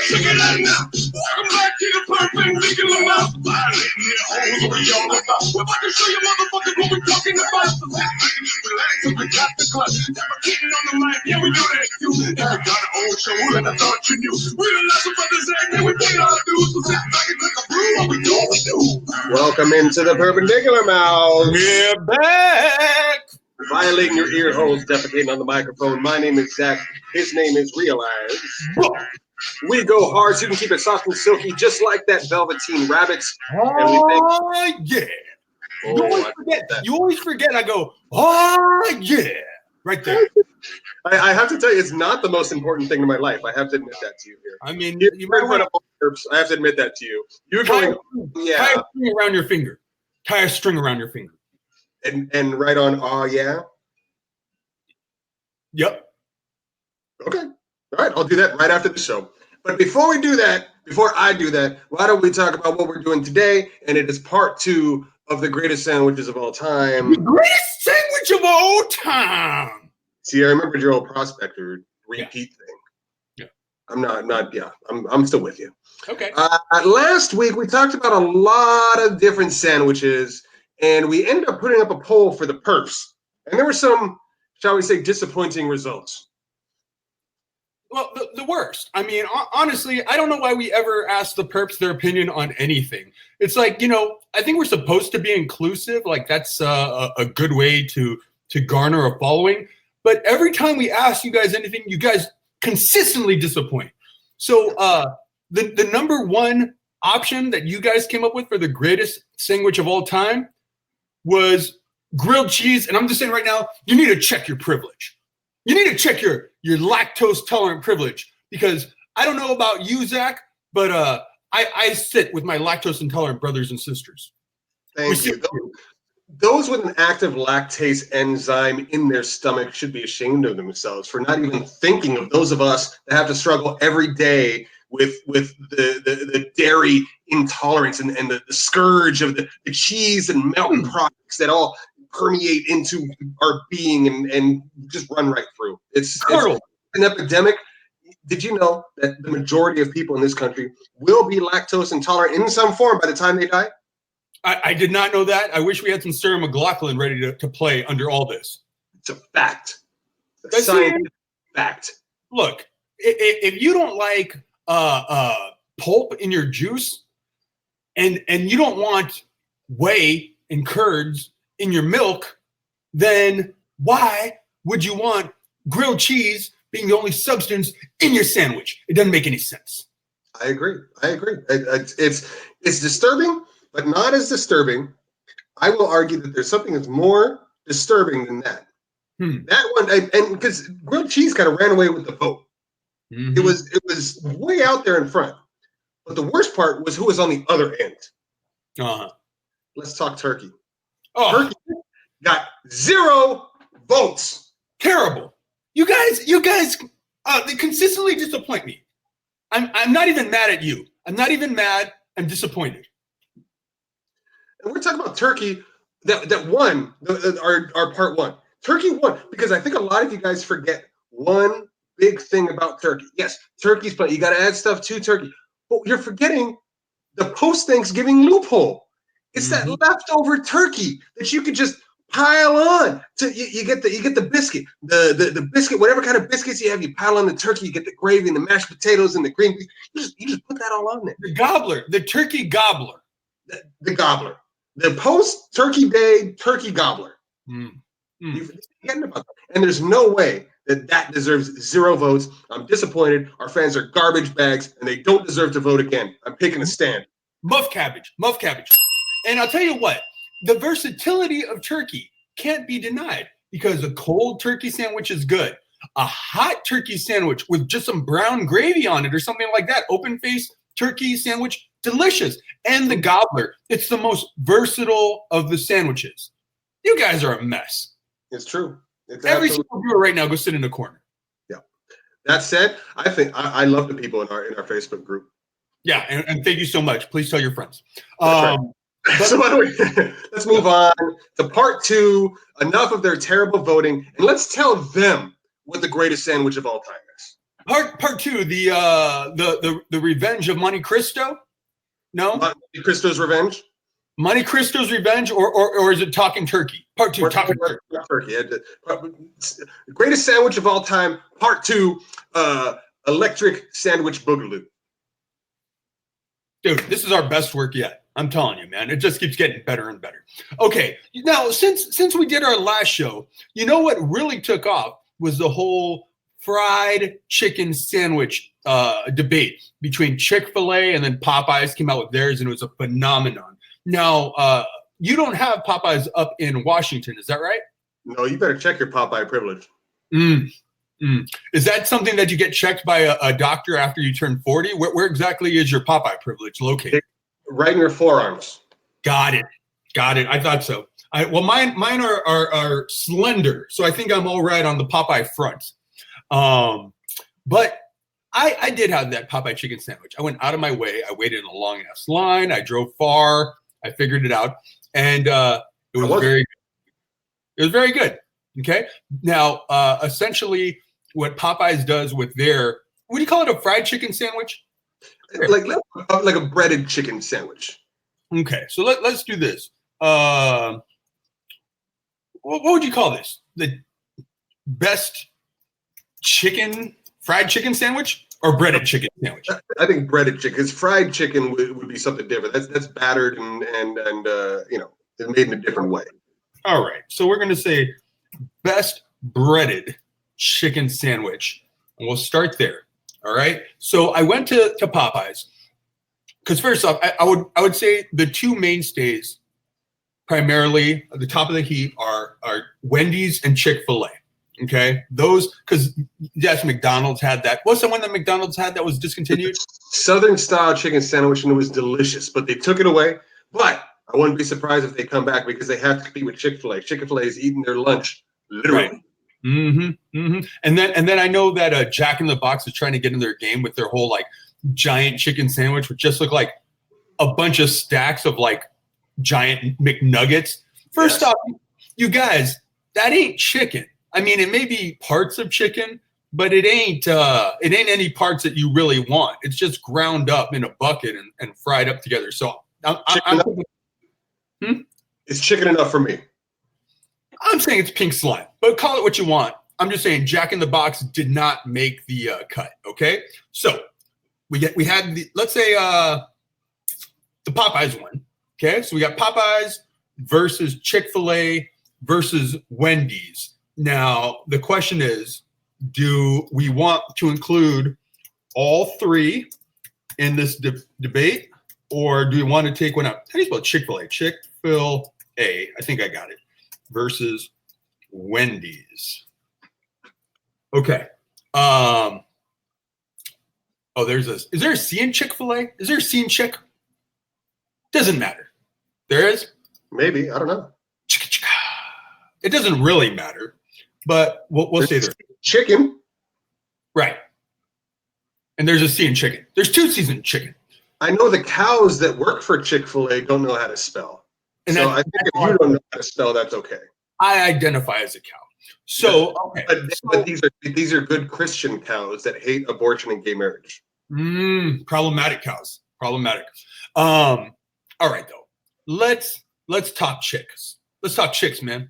Check it out now. Welcome back to the perpendicular mouth. Violating your holes, what we all about. We're about to show you motherfuckers what we're talking about. So relax and we got the clutch. Never getting on the mic, yeah, we do that too. And we got an old show and I thought you knew. We the lesson brothers and we paid our dues. So sit back and take a brew, what we gonna do. Welcome into the perpendicular mouth. We're back. Violating your ear holes, defecating on the microphone. My name is Zach. His name is Realize. We go hard so you can keep it soft and silky, just like that Velveteen Rabbit. Yeah. You always forget. I go, oh, yeah. Right there. I have to tell you, it's not the most important thing in my life. I have to admit that to you here. I mean, you're in front of all herbs. I have to admit that to you. You're going, yeah. Tie a string around your finger. Tie a string around your finger. And right on, oh, yeah? Yep. Okay. All right, I'll do that right after the show. But before I do that, why don't we talk about what we're doing today? And it is part 2 of the greatest sandwiches of all time. The greatest sandwich of all time. See, I remembered your old prospector repeat thing. Yeah. I'm still with you. Okay. Last week, we talked about a lot of different sandwiches, and we ended up putting up a poll for the perps. And there were some, shall we say, disappointing results. Well, the worst. I mean, honestly, I don't know why we ever ask the perps their opinion on anything. It's like, I think we're supposed to be inclusive. Like, that's a good way to garner a following. But every time we ask you guys anything, you guys consistently disappoint. So the number one option that you guys came up with for the greatest sandwich of all time was grilled cheese. And I'm just saying right now, you need to check your privilege. You need to check your lactose tolerant privilege, because I don't know about you, Zach, but I sit with my lactose intolerant brothers and sisters. Thank you. Those with an active lactase enzyme in their stomach should be ashamed of themselves for not even thinking of those of us that have to struggle every day with the dairy intolerance and the scourge of the cheese and milk products that all permeate into our being and just run right through. It's an epidemic. Did you know that the majority of people in this country will be lactose intolerant in some form by the time they die? I did not know that. I wish we had some Sarah McLachlan ready to play under all this. It's a fact. A scientific fact. Look, if you don't like pulp in your juice and you don't want whey and curds in your milk, then why would you want grilled cheese being the only substance in your sandwich? It doesn't make any sense. I agree. It's disturbing, but not as disturbing. I will argue that there's something that's more disturbing than that. That one, and because grilled cheese kind of ran away with the vote. Mm-hmm. It was way out there in front. But the worst part was who was on the other end. Let's talk turkey. Turkey got 0 votes. Terrible. You guys, they consistently disappoint me. I'm not even mad at you. I'm not even mad. I'm disappointed. And we're talking about turkey that won our part 1. Turkey won because I think a lot of you guys forget one big thing about turkey. Yes, turkey's but you got to add stuff to turkey. But you're forgetting the post-Thanksgiving loophole. It's that leftover turkey that you could just pile on. You get the biscuit, the biscuit, whatever kind of biscuits you have, you pile on the turkey. You get the gravy and the mashed potatoes and the green beans. You just put that all on there. The gobbler, the turkey gobbler, the gobbler, the post-turkey day turkey gobbler. You're forgetting about that. And there's no way that deserves 0 votes. I'm disappointed. Our fans are garbage bags, and they don't deserve to vote again. I'm taking a stand. Muff cabbage. And I'll tell you what, the versatility of turkey can't be denied, because a cold turkey sandwich is good. A hot turkey sandwich with just some brown gravy on it or something like that, open-faced turkey sandwich, delicious. And the gobbler, it's the most versatile of the sandwiches. You guys are a mess. It's true. Every single viewer right now, go sit in the corner. Yeah. That said, I think I love the people in our Facebook group. Yeah, and thank you so much. Please tell your friends. Right. So by the way, let's move on to part 2. Enough of their terrible voting, and let's tell them what the greatest sandwich of all time is. Part 2, the Revenge of Monte Cristo. No, Monte Cristo's Revenge. Monte Cristo's Revenge, or is it Talking Turkey? Part 2, Talking Turkey. Greatest sandwich of all time. Part 2, Electric Sandwich Boogaloo. Dude, this is our best work yet. I'm telling you, man. It just keeps getting better and better. Okay, now since we did our last show, you know what really took off was the whole fried chicken sandwich debate between Chick-fil-A and then Popeyes came out with theirs, and it was a phenomenon. Now, you don't have Popeyes up in Washington, is that right? No, you better check your Popeye privilege. Is that something that you get checked by a doctor after you turn 40? Where exactly is your Popeye privilege located? Right in your forearms. Got it. I thought so. Mine are slender, so I think I'm all right on the Popeye front. But I did have that Popeye chicken sandwich. I went out of my way. I waited in a long ass line. I drove far. I figured it out, and it was very good. It was very good. Okay. Now, essentially, what Popeyes does with their, what do you call it? A fried chicken sandwich? Like a breaded chicken sandwich. Okay, so let's do this. What would you call this? The best fried chicken sandwich or breaded chicken sandwich? I think breaded chicken, because fried chicken would be something different. That's battered and it's made in a different way. All right, so we're going to say best breaded chicken sandwich, and we'll start there. All right. So I went to Popeyes because first off, I would say the two mainstays, primarily at the top of the heap, are Wendy's and Chick-fil-A. Okay, those, because yes, McDonald's had that. What's the one that McDonald's had that was discontinued? Southern style chicken sandwich, and it was delicious, but they took it away. But I wouldn't be surprised if they come back because they have to compete with Chick-fil-A. Chick-fil-A is eating their lunch literally. Right. And then I know that Jack in the Box is trying to get in their game with their whole like giant chicken sandwich, which just look like a bunch of stacks of like giant McNuggets. First off, you guys, that ain't chicken. I mean, it may be parts of chicken, but it ain't any parts that you really want. It's just ground up in a bucket and fried up together. So It's chicken enough for me. I'm saying it's pink slime, but call it what you want. I'm just saying Jack in the Box did not make the cut. Okay, so we had let's say the Popeyes one. Okay, so we got Popeyes versus Chick-fil-A versus Wendy's. Now the question is, do we want to include all three in this debate, or do we want to take one out? How do you spell Chick-fil-A? Chick-fil-A. I think I got it. Versus Wendy's. Okay. Oh, there's this. Is there a C in Chick-fil-A? Is there a C in Chick? Doesn't matter. There is? Maybe. I don't know. It doesn't really matter, but we'll say there. Chicken. Right. And there's a C in chicken. There's two C's in chicken. I know the cows that work for Chick-fil-A don't know how to spell. And so I think if you don't know how to spell, that's okay. I identify as a cow. So, okay. But these are good Christian cows that hate abortion and gay marriage. Problematic cows. Problematic. All right, though. Let's talk chicks. Let's talk chicks, man.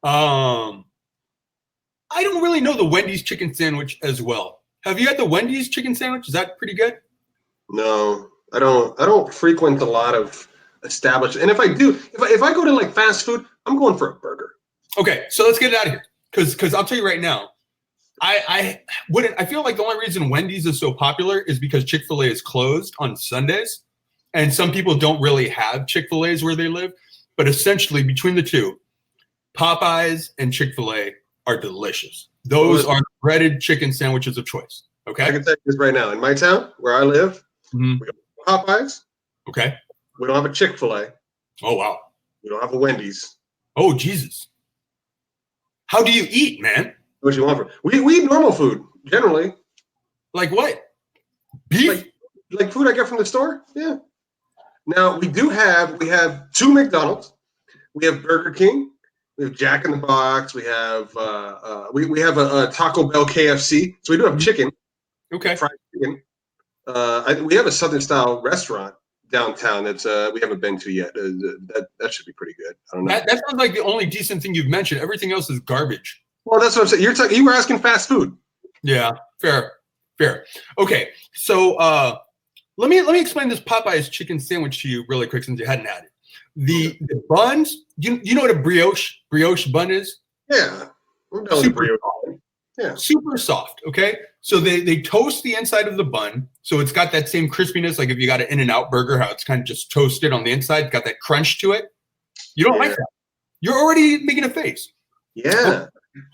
I don't really know the Wendy's chicken sandwich as well. Have you had the Wendy's chicken sandwich? Is that pretty good? No, I don't frequent a lot of established, and if I do, if I go to like fast food, I'm going for a burger. Okay, so let's get it out of here, because I'll tell you right now, I feel like the only reason Wendy's is so popular is because Chick-fil-A is closed on Sundays, and some people don't really have Chick-fil-A's where they live, but essentially between the two, Popeyes and Chick-fil-A are delicious. Those are breaded chicken sandwiches of choice. Okay, I can tell you this right now. In my town where I live, we have Popeyes. Okay. We don't have a Chick-fil-A. Oh, wow. We don't have a Wendy's. Oh, Jesus. How do you eat, man? What you want? We eat normal food, generally. Like what? Beef? Like food I get from the store? Yeah. Now we have two McDonald's, we have Burger King, we have Jack in the Box, we have we have a Taco Bell, KFC. So we do have chicken, fried chicken. We have a Southern style restaurant downtown that's we haven't been to yet. That should be pretty good. I don't know. That sounds like the only decent thing you've mentioned. Everything else is garbage. Well, that's what I'm saying. You were asking fast food. Yeah, fair. Okay, so let me explain this Popeye's chicken sandwich to you really quick since you hadn't had it. The buns, you know what a brioche bun is? Yeah, super soft. Yeah, super soft. Okay, so they toast the inside of the bun, so it's got that same crispiness, like if you got an In-N-Out burger, how it's kind of just toasted on the inside, it's got that crunch to it. You don't like that? You're already making a face. Yeah.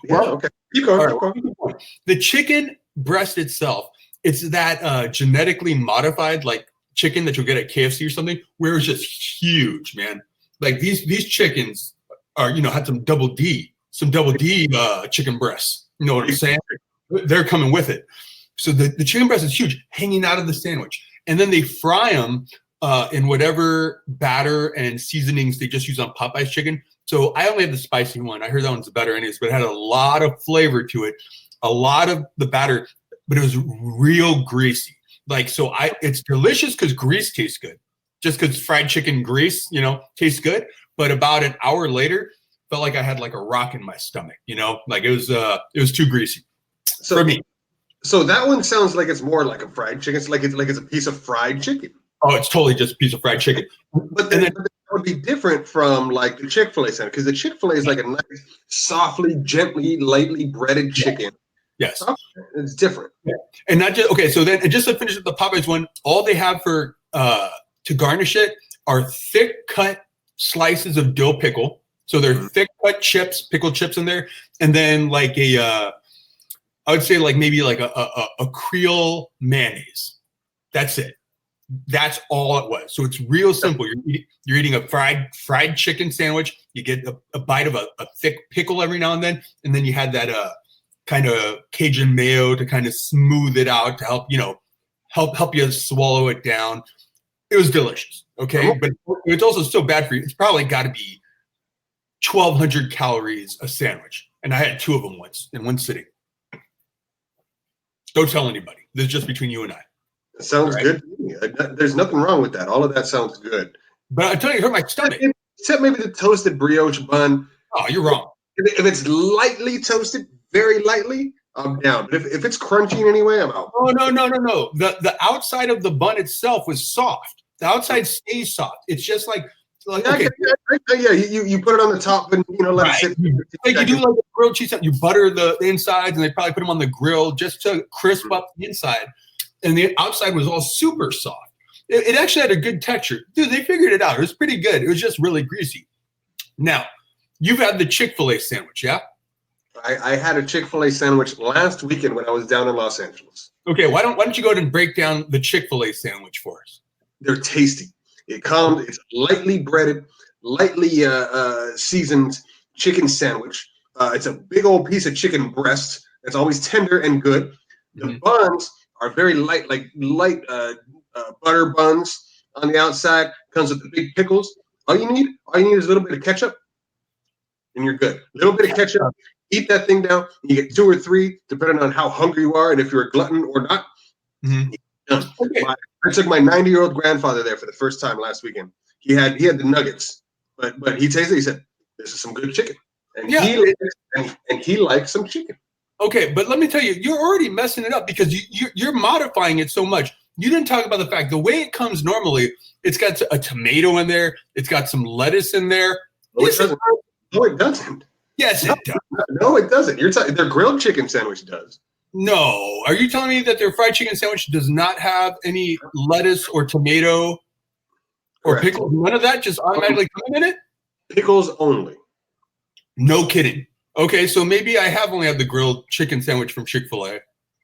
Well, okay. Keep going. The chicken breast itself, it's that genetically modified like chicken that you'll get at KFC or something, where it's just huge, man. Like these chickens are, had some double D chicken breasts. You know what I'm saying? They're coming with it. So the chicken breast is huge, hanging out of the sandwich, and then they fry them in whatever batter and seasonings they just use on Popeye's chicken. So I only had the spicy one. I heard that one's better anyways, but it had a lot of flavor to it, a lot of the batter, but it was real greasy. Like, so it's delicious because grease tastes good. Just because fried chicken grease, tastes good. But about an hour later, felt like I had like a rock in my stomach, like it was too greasy for me. So that one sounds like it's more like a fried chicken. It's like it's a piece of fried chicken. Oh, it's totally just a piece of fried chicken. But then that would be different from like the Chick-fil-A sandwich, because the Chick-fil-A is like a nice, softly, gently, lightly breaded chicken. Yes. It's different. Yeah. And not just, okay, so then, and just to finish up the Popeyes one, all they have for, to garnish it are thick cut slices of dill pickle. So they're thick cut chips, pickled chips in there. And then like I would say like maybe like a Creole mayonnaise. That's it. That's all it was. So it's real simple. You're eating a fried chicken sandwich. You get a bite of a thick pickle every now and then you had that kind of Cajun mayo to kind of smooth it out to help help you swallow it down. It was delicious. Okay, but it's also still bad for you. It's probably got to be 1,200 calories a sandwich, and I had two of them once in one sitting. Don't tell anybody. This is just between you and I. Sounds good to me. There's nothing wrong with that. All of that sounds good. But I tell you, it hurt my stomach. Except maybe the toasted brioche bun. Oh, you're wrong. If it's lightly toasted, very lightly, I'm down. But if it's crunchy in any way, I'm out. Oh, no. The outside of the bun itself was soft. The outside stays soft. It's just like okay. Yeah, you put it on the top and let it sit. Like you do like a grilled cheese. You butter the insides, and they probably put them on the grill just to crisp up the inside. And the outside was all super soft. It actually had a good texture. Dude, they figured it out. It was pretty good. It was just really greasy. Now, you've had the Chick-fil-A sandwich, yeah? I had a Chick-fil-A sandwich last weekend when I was down in Los Angeles. Okay, why don't you go ahead and break down the Chick-fil-A sandwich for us? They're tasty. It's lightly breaded, lightly seasoned chicken sandwich. It's a big old piece of chicken breast. It's always tender and good. The buns are very light, like light butter buns on the outside. Comes with the big pickles. All you need is a little bit of ketchup, and you're good. A little bit of ketchup. Eat that thing down. You get 2 or 3, depending on how hungry you are and if you're a glutton or not. Okay. I took my 90-year-old grandfather there for the first time last weekend. He had the nuggets, but he tasted it. He said, "This is some good chicken," and he likes some chicken. Okay, but let me tell you, you're already messing it up because you're modifying it so much. You didn't talk about the fact the way it comes normally. It's got a tomato in there. It's got some lettuce in there. No, it doesn't. No, it doesn't. Yes, it does. No, it doesn't. Their grilled chicken sandwich does. No. Are you telling me that their fried chicken sandwich does not have any lettuce or tomato or pickles? None of that just automatically coming in it? Pickles only. No kidding. Okay, so maybe I have only had the grilled chicken sandwich from Chick-fil-A.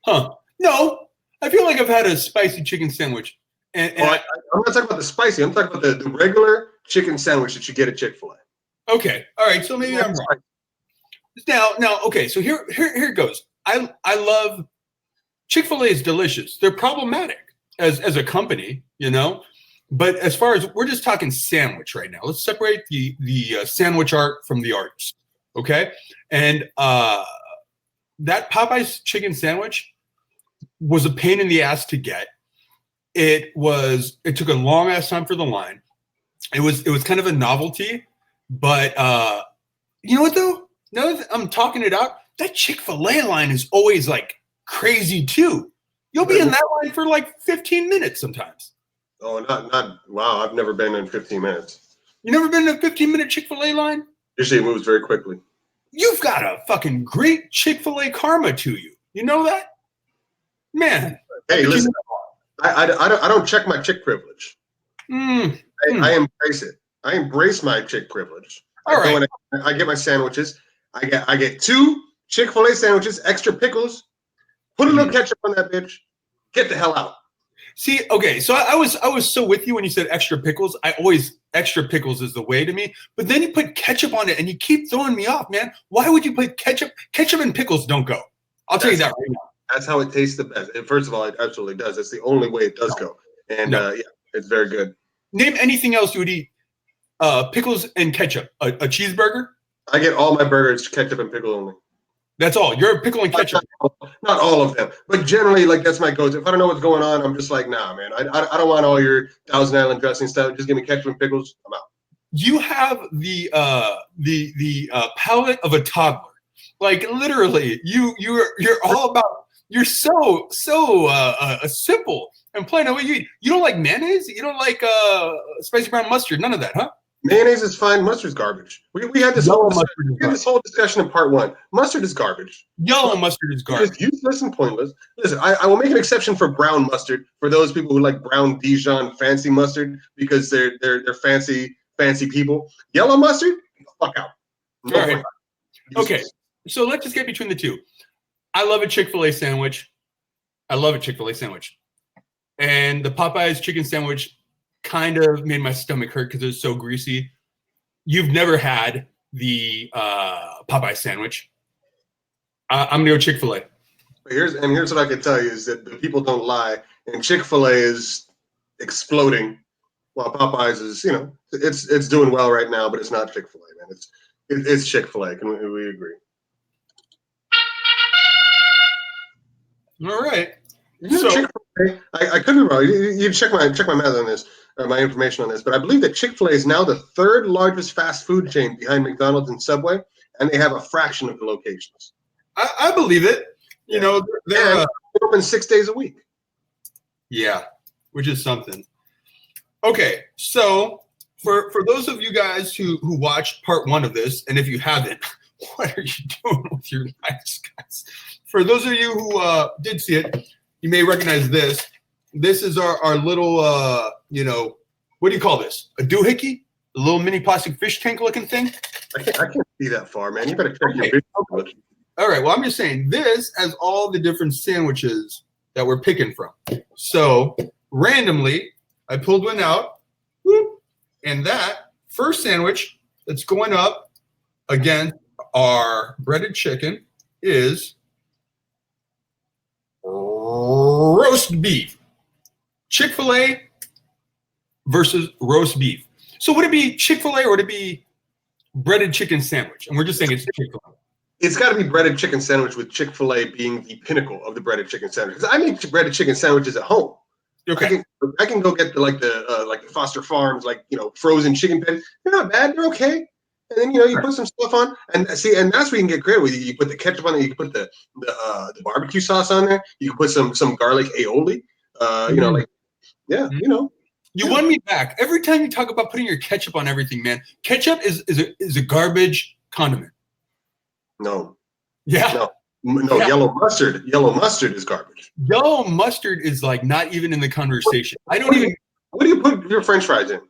Huh. No. I feel like I've had a spicy chicken sandwich. I'm not talking about the spicy. I'm talking about the regular chicken sandwich that you get at Chick-fil-A. Okay. All right. So maybe I'm wrong. Now, okay. So here it goes. I love Chick-fil-A is delicious. They're problematic as a company, But as far as we're just talking sandwich right now, let's separate the sandwich art from the artist, okay? And that Popeye's chicken sandwich was a pain in the ass to get. It took a long ass time for the line. It was kind of a novelty, but you know what though? Now that I'm talking it out, that Chick-fil-A line is always like crazy too. You'll be in that line for like 15 minutes sometimes. Oh, not wow! I've never been in 15 minutes. You never been in a 15-minute Chick-fil-A line? Usually it moves very quickly. You've got a fucking great Chick-fil-A karma to you. You know that, man? Hey, listen, I don't check my chick privilege. I embrace it. I embrace my chick privilege. All right. I get my sandwiches. I get 2 Chick-fil-A sandwiches, extra pickles. Put a little ketchup on that bitch. Get the hell out. See, okay, so I was so with you when you said extra pickles. Extra pickles is the way to me. But then you put ketchup on it, and you keep throwing me off, man. Why would you put ketchup? Ketchup and pickles don't go. I'll tell you that right now. That's how it tastes the best. First of all, it absolutely does. That's the only way it does go. And yeah, it's very good. Name anything else you would eat. Pickles and ketchup. A cheeseburger? I get all my burgers ketchup and pickle only. That's all. You're a pickle and ketchup. Not all of them, but generally, like that's my go-to. If I don't know what's going on, I'm just like, nah, man. I don't want all your Thousand Island dressing stuff. Just give me ketchup and pickles. I'm out. You have the palate of a toddler. Like literally, you're all about. You're so simple and plain on what you eat. You don't like mayonnaise. You don't like spicy brown mustard. None of that, huh? Mayonnaise is fine. Mustard's garbage. We had this whole discussion in part 1. Mustard is garbage. Yellow mustard is garbage. It's useless and pointless. Listen, I will make an exception for brown mustard for those people who like brown Dijon fancy mustard because they're fancy people. Yellow mustard, fuck out. No. All right. Okay, so let's just get between the two. I love a Chick-fil-A sandwich. And the Popeye's chicken sandwich kind of made my stomach hurt because it was so greasy. You've never had the Popeye sandwich. I'm gonna go Chick-fil-A. Here's what I can tell you is that the people don't lie, and Chick-fil-A is exploding, while Popeyes is it's doing well right now, but it's not Chick-fil-A, man. It's Chick-fil-A. Can we agree? All right. So I could be wrong. You check my math on this. My information on this, but I believe that Chick-fil-A is now the 3rd largest fast food chain behind McDonald's and Subway, and they have a fraction of the locations. I believe it. You know, they're open 6 days a week. Yeah, which is something. Okay, so for those of you guys who watched part 1 of this, and if you haven't, what are you doing with your lives, guys? For those of you who did see it, you may recognize this. This is our little, what do you call this? A doohickey? A little mini plastic fish tank looking thing? I can't see that far, man. You better check your video. All right, well, I'm just saying this has all the different sandwiches that we're picking from. So randomly, I pulled one out, and that first sandwich that's going up against our breaded chicken is roast beef. Chick-fil-A versus roast beef. So would it be Chick-fil-A or would it be breaded chicken sandwich? And we're just saying it's Chick-fil-A. It's got to be breaded chicken sandwich, with Chick-fil-A being the pinnacle of the breaded chicken sandwich. Because I make breaded chicken sandwiches at home. Okay. I can go get the Foster Farms frozen chicken patties. They're not bad. They're okay. And then you put some stuff on, and that's where you can get creative with it. You put the ketchup on there. You can put the barbecue sauce on there. You can put some garlic aioli. You won me back. Every time you talk about putting your ketchup on everything, man, ketchup is a garbage condiment. No. Yeah. No. Yeah. Yellow mustard is garbage. Yellow mustard is like not even in the conversation. What do you put your French fries in?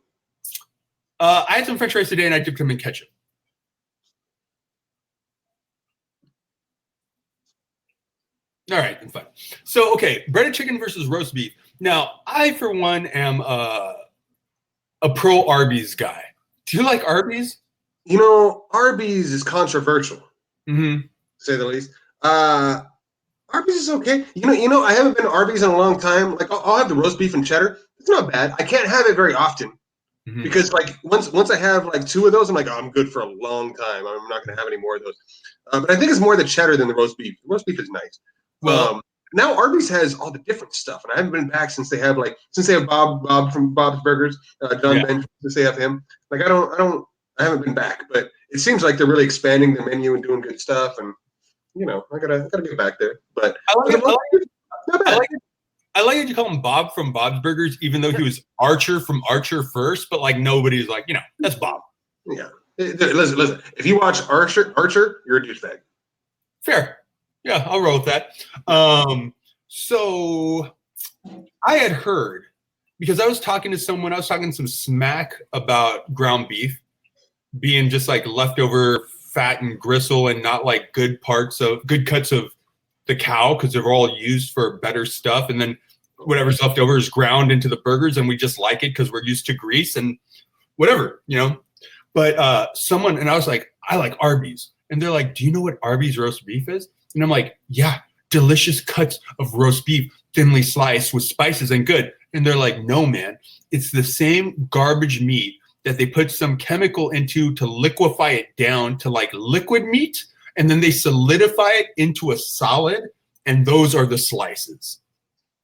I had some French fries today, and I dipped them in ketchup. All right, I'm fine. So, okay, breaded chicken versus roast beef. Now, I, for one, am a pro Arby's guy. Do you like Arby's? Arby's is controversial, to say the least. Arby's is okay. I haven't been to Arby's in a long time. Like I'll have the roast beef and cheddar. It's not bad. I can't have it very often because like once I have like 2 of those, I'm like, oh, I'm good for a long time. I'm not going to have any more of those. But I think it's more the cheddar than the roast beef. The roast beef is nice. Well, now Arby's has all the different stuff, and I haven't been back since they have Bob from Bob's Burgers, John Bench, since they have him. Like I haven't been back, but it seems like they're really expanding the menu and doing good stuff, and I gotta get back there. But I like it you call him Bob from Bob's Burgers, even though he was Archer from Archer first, but like nobody's like, that's Bob. Yeah. Listen. If you watch Archer, you're a douchebag. Fair. Yeah, I'll roll with that. So I had heard, because I was talking some smack about ground beef being just like leftover fat and gristle and not like good cuts of the cow, because they're all used for better stuff. And then whatever's left over is ground into the burgers, and we just like it because we're used to grease and whatever, But I was like, I like Arby's. And they're like, do you know what Arby's roast beef is? And I'm like, yeah, delicious cuts of roast beef, thinly sliced with spices and good. And they're like, no, man, it's the same garbage meat that they put some chemical into to liquefy it down to like liquid meat. And then they solidify it into a solid. And those are the slices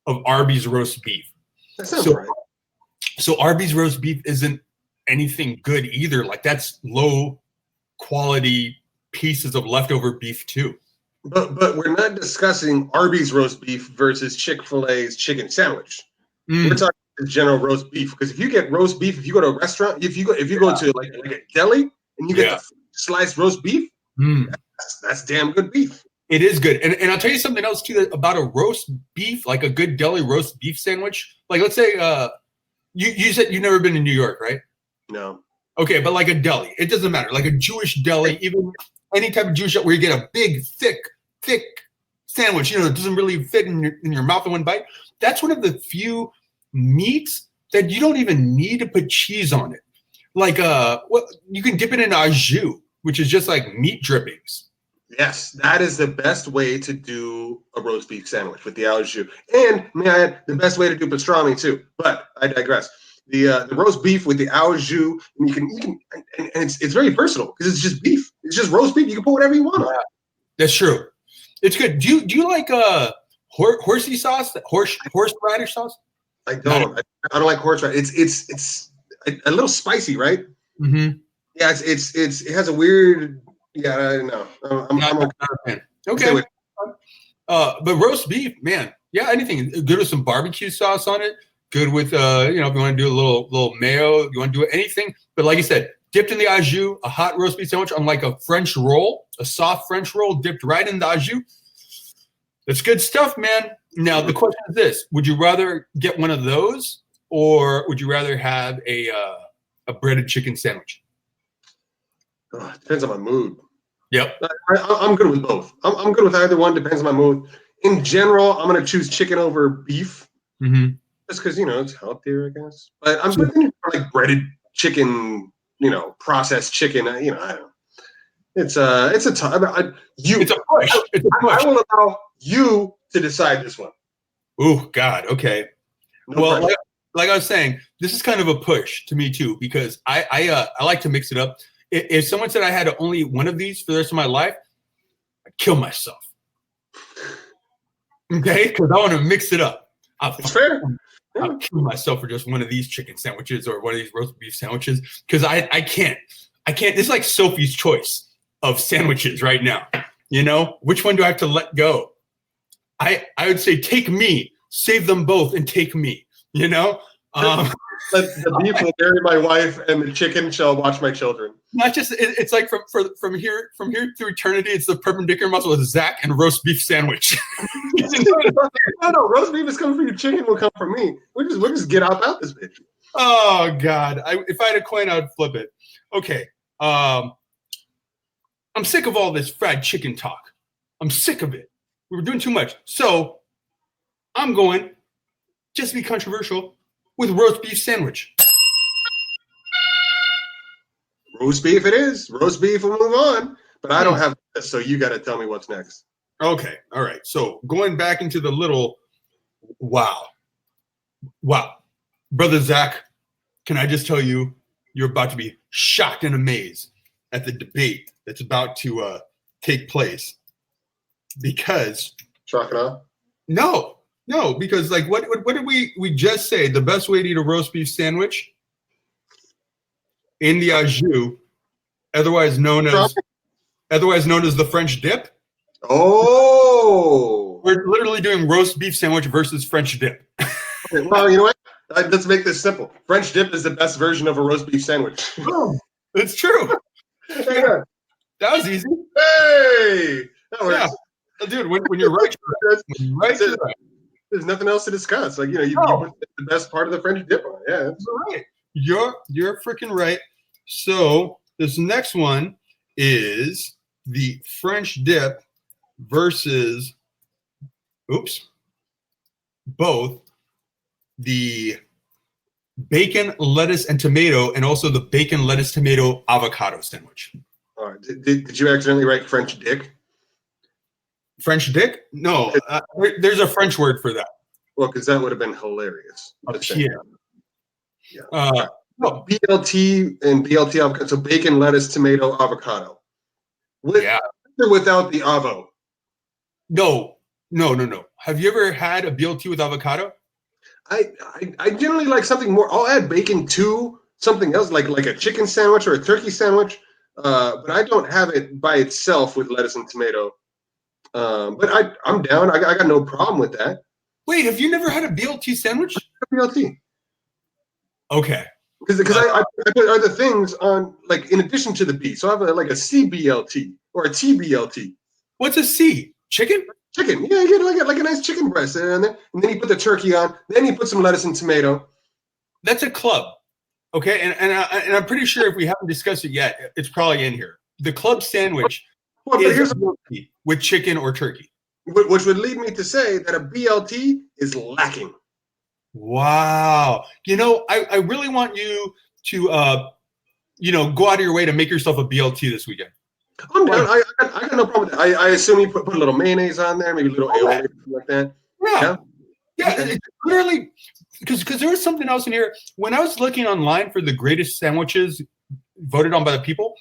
of Arby's roast beef. That sounds right. So Arby's roast beef isn't anything good either. Like that's low quality pieces of leftover beef too. But we're not discussing Arby's roast beef versus Chick-fil-A's chicken sandwich. We're talking general roast beef, because if you get roast beef, if you go to a restaurant, if you go to like a deli and you get the sliced roast beef, that's damn good beef. It is good. And I'll tell you something else too about a roast beef, like a good deli roast beef sandwich. Like let's say you said you've never been to New York, right? No. Okay, but like a deli, it doesn't matter. Like a Jewish deli, even any type of Jewish deli where you get a big, thick sandwich, it doesn't really fit in your mouth in one bite. That's one of the few meats that you don't even need to put cheese on it. Like you can dip it in au jus, which is just like meat drippings. Yes, that is the best way to do a roast beef sandwich, with the au jus. And may I add, the best way to do pastrami too. But I digress. The roast beef with the au jus, and you can and it's very versatile because it's just beef. It's just roast beef. You can put whatever you want on it. That's true. It's good. Do you like horsey sauce? Horseradish sauce? I don't. I don't like horseradish. It's a little spicy, right? Mm-hmm. Yeah, it has a weird. Yeah, I don't know. I'm okay. Okay. But roast beef, man. Yeah, anything good with some barbecue sauce on it. Good with if you want to do a little mayo, you want to do anything. But like you said, dipped in the au jus, a hot roast beef sandwich on like a French roll, a soft French roll dipped right in the au jus. That's good stuff, man. Now the question is this: would you rather get one of those, or would you rather have a breaded chicken sandwich? Depends on my mood. Yep. I'm good with both. I'm good with either one. Depends on my mood. In general, I'm going to choose chicken over beef. Mm-hmm. Just because, it's healthier, I guess. But I'm thinking like breaded chicken, processed chicken. I don't know. It's a push. It's a push. I will allow you to decide this one. Oh God. Okay. No pressure. Like I was saying, this is kind of a push to me too, because I like to mix it up. If someone said I had only one of these for the rest of my life, I'd kill myself. Okay, because I want to mix it up. It's fair. I'll kill myself for just one of these chicken sandwiches or one of these roast beef sandwiches, because I can't. It's like Sophie's choice of sandwiches right now. Which one do I have to let go? I would say take me, save them both, and take me. The beef will marry my wife, and the chicken shall watch my children. Not just it's like from here through eternity. It's the perpendicular muscle with Zach and roast beef sandwich. No, roast beef is coming for you. Chicken will come for me. We'll just get out this bitch. Oh God! If I had a coin, I would flip it. Okay. I'm sick of all this fried chicken talk. I'm sick of it. We were doing too much. So I'm going, just to be controversial, with roast beef sandwich. Roast beef it is. Roast beef will move on. But I don't have this, so you got to tell me what's next. Okay, all right. So going back into the little, wow, brother Zach, can I just tell you, you're about to be shocked and amazed at the debate that's about to take place, because Chalk it off. no, because like what did we just say? The best way to eat a roast beef sandwich in the au jus, otherwise known as the French dip. Oh, We're literally doing roast beef sandwich versus French dip. okay, well, you know what? Let's make this simple. French dip is the best version of a roast beef sandwich. It's true. Yeah. That was easy. Hey, that works. Yeah. Dude, when you're right, you're right. That's it. There's nothing else to discuss. Like, you put the best part of the French dip on. Yeah, You're right. You're freaking right. So this next one is the French dip versus both the bacon, lettuce, and tomato, and also the bacon, lettuce, tomato, avocado sandwich. All right. Did you accidentally write French dick? French dick? No, there's a French word for that. Well, because that would have been hilarious. Yeah. No, BLT and BLT avocado. So bacon, lettuce, tomato, avocado. With or without the avo? No. Have you ever had a BLT with avocado? I generally like something more. I'll add bacon to something else, like a chicken sandwich or a turkey sandwich. But I don't have it by itself with lettuce and tomato. But I'm down. I got no problem with that. Wait, have you never had a BLT sandwich? BLT. Okay. Because I put other things on, like, in addition to the B. So I have like a CBLT or a TBLT. What's a C? Chicken? Chicken. Yeah, you get like a nice chicken breast in there. And then you put the turkey on. Then you put some lettuce and tomato. That's a club. Okay. And I'm pretty sure if we haven't discussed it yet, it's probably in here. The club sandwich is a BLT with chicken or turkey. Which would lead me to say that a BLT is lacking. Wow. I really want you to, go out of your way to make yourself a BLT this weekend. I'm down. I got no problem with that. I assume you put a little mayonnaise on there, maybe a little aioli, like that. Yeah. It's literally, because there was something else in here. When I was looking online for the greatest sandwiches voted on by the people,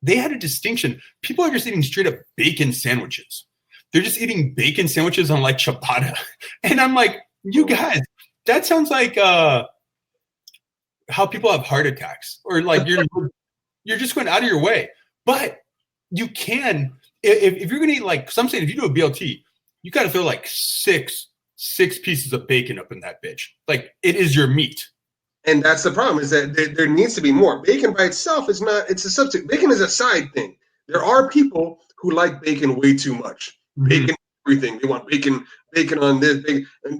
they had a distinction. People are just eating straight up bacon sandwiches. They're just eating bacon sandwiches on like ciabatta. And I'm like, you guys, that sounds like how people have heart attacks, or like you're just going out of your way. But you can, if you're going to eat, like some say, if you do a BLT, you got to throw like six pieces of bacon up in that bitch. Like, it is your meat. And that's the problem, is that there needs to be more. Bacon by itself is not, it's a substitute. Bacon is a side thing. There are people who like bacon way too much. Bacon, everything. They want bacon on this,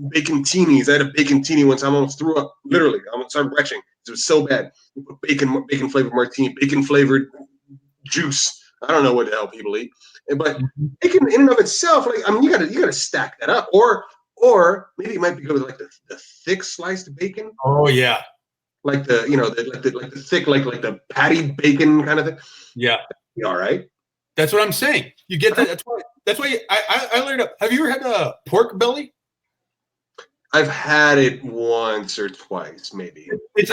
bacon teenies. I had a bacon teenie once. I almost threw up, literally. I almost started retching. It was so bad. You put bacon flavored martini, bacon flavored juice. I don't know what the hell people eat. But bacon in and of itself, like, I mean, you gotta stack that up. Or maybe it might be good with like the thick sliced bacon. Oh yeah. Like the thick, like the patty bacon kind of thing. Yeah. All right. That's what I'm saying. You get that. That's why I learned up. Have you ever had a pork belly? I've had it once or twice, maybe. It's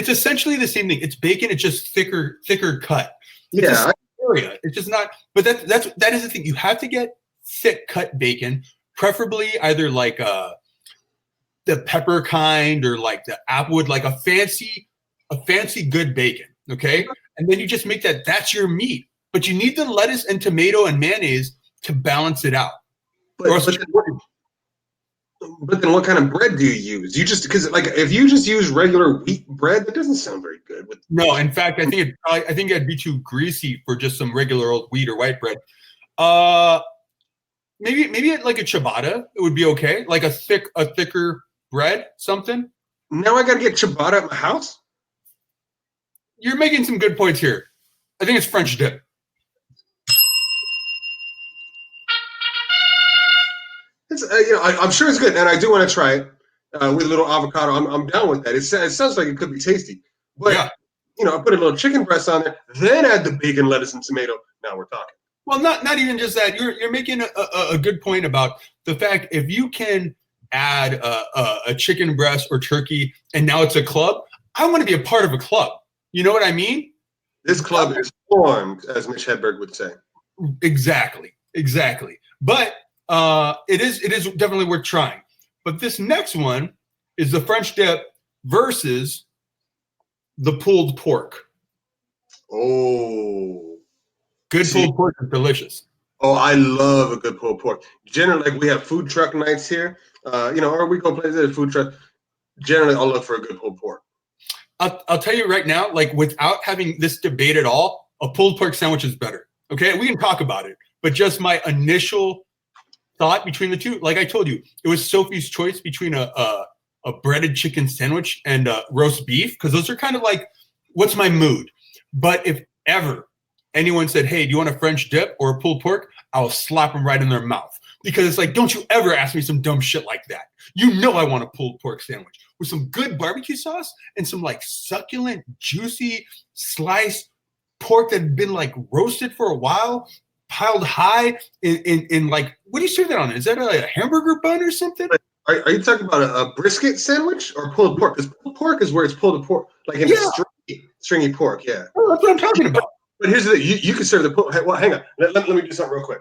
essentially the same thing. It's bacon. It's just thicker cut. It's just not. But that is the thing. You have to get thick cut bacon, preferably either like the pepper kind or like the applewood, like a fancy good bacon. Okay, and then you just make that. That's your meat. But you need the lettuce and tomato and mayonnaise to balance it out. But then what kind of bread do you use? You just, because like if you just use regular wheat bread, that doesn't sound very good. No, in fact, I think it'd be too greasy for just some regular old wheat or white bread. Maybe like a ciabatta, it would be okay. Like a thicker bread, something. Now I got to get ciabatta at my house? You're making some good points here. I think it's French dip. It's, I'm sure it's good, and I do want to try it with a little avocado. I'm down with that. It sounds like it could be tasty. But, I put a little chicken breast on there, then add the bacon, lettuce, and tomato. Now we're talking. Well, not even just that. You're making a good point about the fact if you can add a chicken breast or turkey and now it's a club, I want to be a part of a club. You know what I mean? This club is formed, as Mitch Hedberg would say. Exactly. But it is definitely worth trying. But this next one is the French dip versus the pulled pork. Oh. Good pulled pork is delicious. Oh, I love a good pulled pork. Generally, like we have food truck nights here, or we go places at a food truck. Generally, I'll look for a good pulled pork. I'll tell you right now, like without having this debate at all, a pulled pork sandwich is better. Okay, we can talk about it, but just my initial thought between the two, like I told you, it was Sophie's choice between a breaded chicken sandwich and roast beef, because those are kind of like, what's my mood? But if ever anyone said, hey, do you want a French dip or a pulled pork? I'll slap them right in their mouth, because it's like, don't you ever ask me some dumb shit like that. You know I want a pulled pork sandwich with some good barbecue sauce and some like succulent, juicy sliced pork that had been like roasted for a while, piled high in like, what do you serve that on? Is that a hamburger bun or something? Are you talking about a brisket sandwich or pulled pork? Because pulled pork is where it's pulled pork, like in a stringy pork. Yeah. Oh, that's what I'm talking about. But here's the thing: you can serve the pulled. Well, hang on. Let me do something real quick.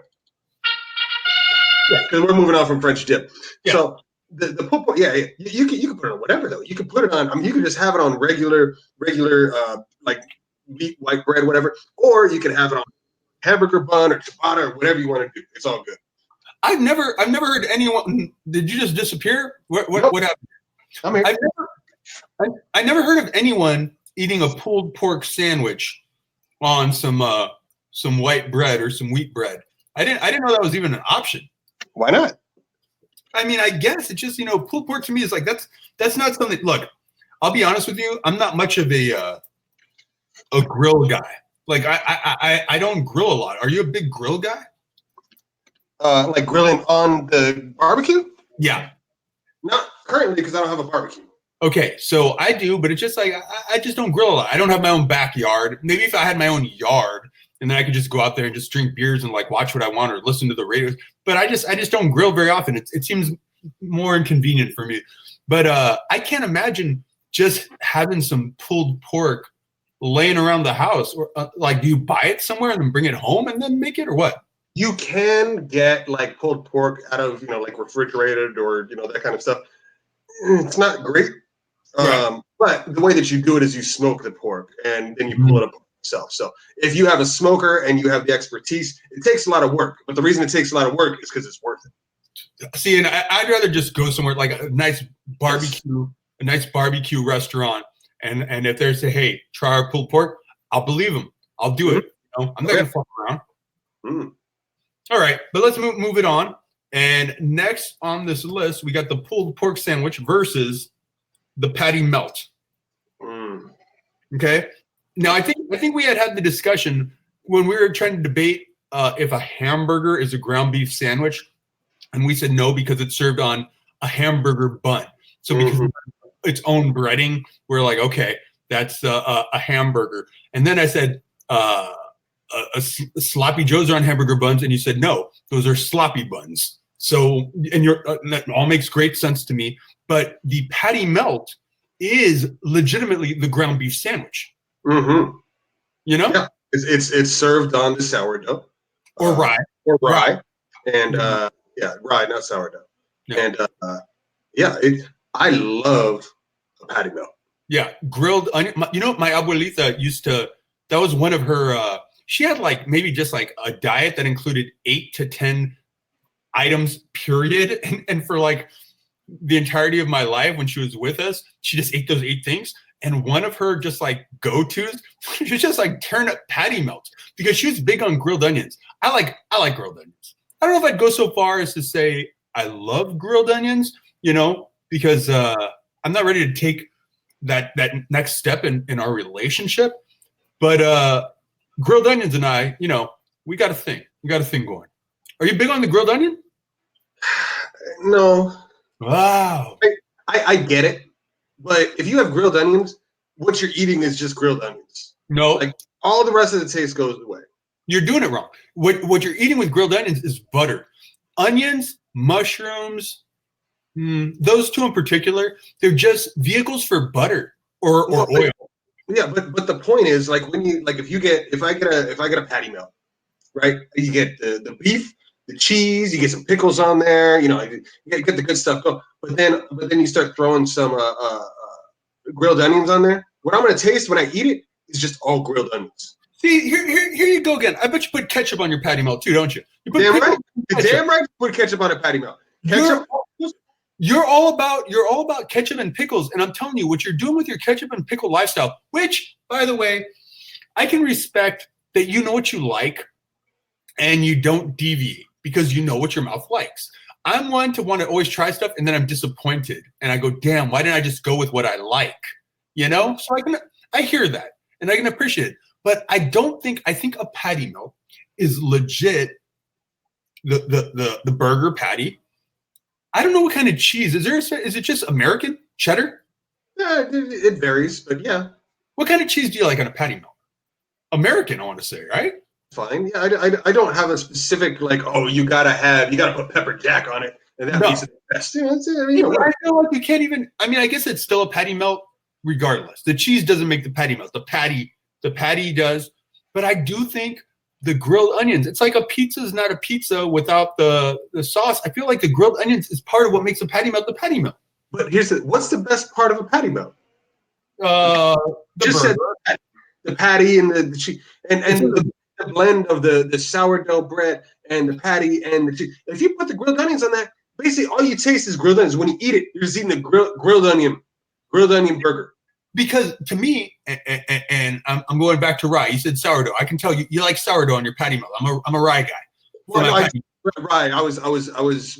Yeah, because we're moving on from French dip. Yeah. So the pulled pork, you can put it on whatever though. You can put it on. I mean, you can just have it on regular like wheat, white bread, whatever, or you can have it on hamburger bun or ciabatta or whatever you want to do. It's all good. I've never heard anyone. Did you just disappear? What happened? I'm here. I never heard of anyone eating a pulled pork sandwich on some white bread or some wheat bread. I didn't know that was even an option. Why not? I mean, I guess it's just, pulled pork to me is like that's not something. Look, I'll be honest with you. I'm not much of a grill guy. Like I don't grill a lot. Are you a big grill guy? Like grilling on the barbecue? Yeah. Not currently because I don't have a barbecue. Okay, so I do, but it's just like I just don't grill a lot. I don't have my own backyard. Maybe if I had my own yard, and then I could just go out there and just drink beers and like watch what I want or listen to the radio. But I just don't grill very often. It seems more inconvenient for me. But I can't imagine just having some pulled pork laying around the house. Or like, do you buy it somewhere and then bring it home and then make it, or what? You can get like pulled pork out of like refrigerated or that kind of stuff. It's not great. Right. But the way that you do it is you smoke the pork and then you pull it up yourself. So if you have a smoker and you have the expertise, it takes a lot of work. But the reason it takes a lot of work is because it's worth it. See, and I'd rather just go somewhere like a nice barbecue restaurant, and if they say, "Hey, try our pulled pork," I'll believe them. I'll do it. I'm not gonna fuck around. All right, but let's move it on. And next on this list, we got the pulled pork sandwich versus the patty melt. Okay. Now, I think we had the discussion when we were trying to debate if a hamburger is a ground beef sandwich, and we said no because it's served on a hamburger bun. So because of its own breading, we're like, okay, that's a hamburger. And then I said sloppy joes are on hamburger buns, and you said no, those are sloppy buns. So, and that all makes great sense to me. But the patty melt is legitimately the ground beef sandwich. Yeah, it's served on the sourdough or rye, and rye, not sourdough. Yeah. And I love a patty melt. Yeah, grilled onion. My abuelita used to. That was one of her. She had like maybe just like a diet that included 8 to 10 items, period. And for like the entirety of my life when she was with us, she just ate those 8 things. And one of her just like go-tos, she was just like turnip patty melts because she was big on grilled onions. I like grilled onions. I don't know if I'd go so far as to say I love grilled onions, because I'm not ready to take that next step in our relationship. But grilled onions and I, we got a thing. We got a thing going. Are you big on the grilled onion? No. Wow. I get it. But if you have grilled onions, what you're eating is just grilled onions. No. Like all the rest of the taste goes away. You're doing it wrong. What you're eating with grilled onions is butter. Onions, mushrooms, those two in particular, they're just vehicles for butter or oil. Yeah, but the point is, like, when you like, if I get a patty melt, right? You get the beef, the cheese, you get some pickles on there, you get the good stuff. But then you start throwing some grilled onions on there. What I'm gonna taste when I eat it is just all grilled onions. See, here you go again. I bet you put ketchup on your patty melt too, don't you? Damn right. Damn right. Put ketchup on a patty melt. Ketchup. You're all about ketchup and pickles, and I'm telling you, what you're doing with your ketchup and pickle lifestyle, which, by the way, I can respect that you know what you like, and you don't deviate because you know what your mouth likes. I'm one to want to always try stuff, and then I'm disappointed, and I go, "Damn, why didn't I just go with what I like?" So I hear that, and I can appreciate it, but I think a patty melt is legit. The burger patty. I don't know what kind of cheese is there. Is it just American cheddar? Yeah, it varies, but yeah. What kind of cheese do you like on a patty melt? American, I want to say, right? Fine. Yeah, I don't have a specific like. Oh, you gotta put pepper jack on it, and that makes it the best. I feel like you can't even. I mean, I guess it's still a patty melt, regardless. The cheese doesn't make the patty melt. The patty does. But I do think the grilled onions. It's like a pizza is not a pizza without the sauce. I feel like the grilled onions is part of what makes a patty melt the patty melt. But what's the best part of a patty melt? The patty and the cheese and the blend of the sourdough bread and the patty and the cheese. If you put the grilled onions on that, basically all you taste is grilled onions. When you eat it, you're just eating the grilled onion burger. Because to me, and I'm going back to rye. You said sourdough. I can tell you like sourdough on your patty melt. I'm a rye guy. Well, rye. I was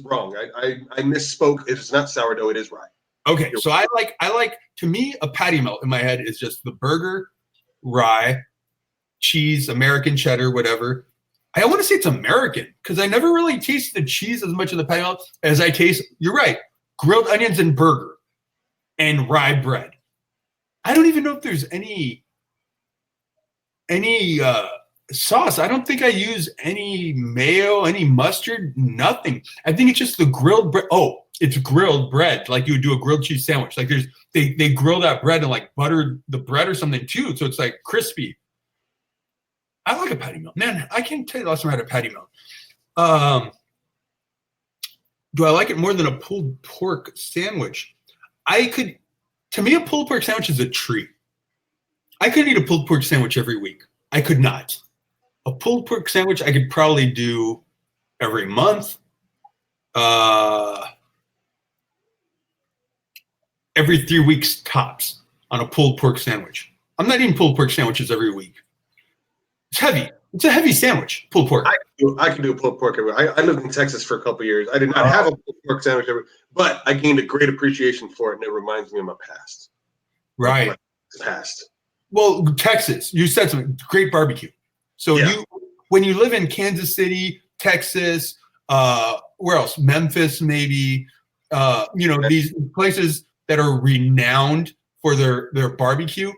wrong. I misspoke. It's not sourdough. It is rye. Okay, so I like to me a patty melt in my head is just the burger, rye, cheese, American cheddar, whatever. I want to say it's American because I never really taste the cheese as much in the patty melt as I taste. You're right, grilled onions and burger, and rye bread. I don't even know if there's any sauce. I don't think I use any mayo, any mustard, nothing. I think it's just the grilled bread. Oh, it's grilled bread, like you would do a grilled cheese sandwich. Like they grill that bread and like butter the bread or something too, so it's like crispy. I like a patty melt. Man, I can't tell you the last time I had a patty melt. Do I like it more than a pulled pork sandwich? To me, a pulled pork sandwich is a treat. I couldn't eat a pulled pork sandwich every week. I could not. A pulled pork sandwich I could probably do every month, every 3 weeks tops on a pulled pork sandwich. I'm not eating pulled pork sandwiches every week. It's heavy. It's a heavy sandwich, pulled pork. I can do a pulled pork every. I lived in Texas for a couple of years. I did not have a pulled pork sandwich every, but I gained a great appreciation for it, and it reminds me of my past. Right. My past. Well, Texas, you said something. Great barbecue. So when you live in Kansas City, Texas, where else? Memphis, maybe. These places that are renowned for their barbecue.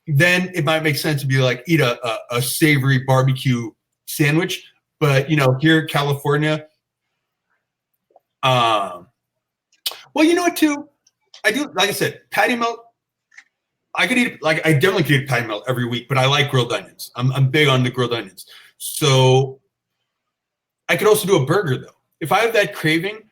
Then it might make sense to be like eat a savory barbecue sandwich. But here California, well, you know what too? I do, like I said, patty melt. I definitely could eat patty melt every week, but I like grilled onions. I'm big on the grilled onions. So I could also do a burger though. If I have that craving,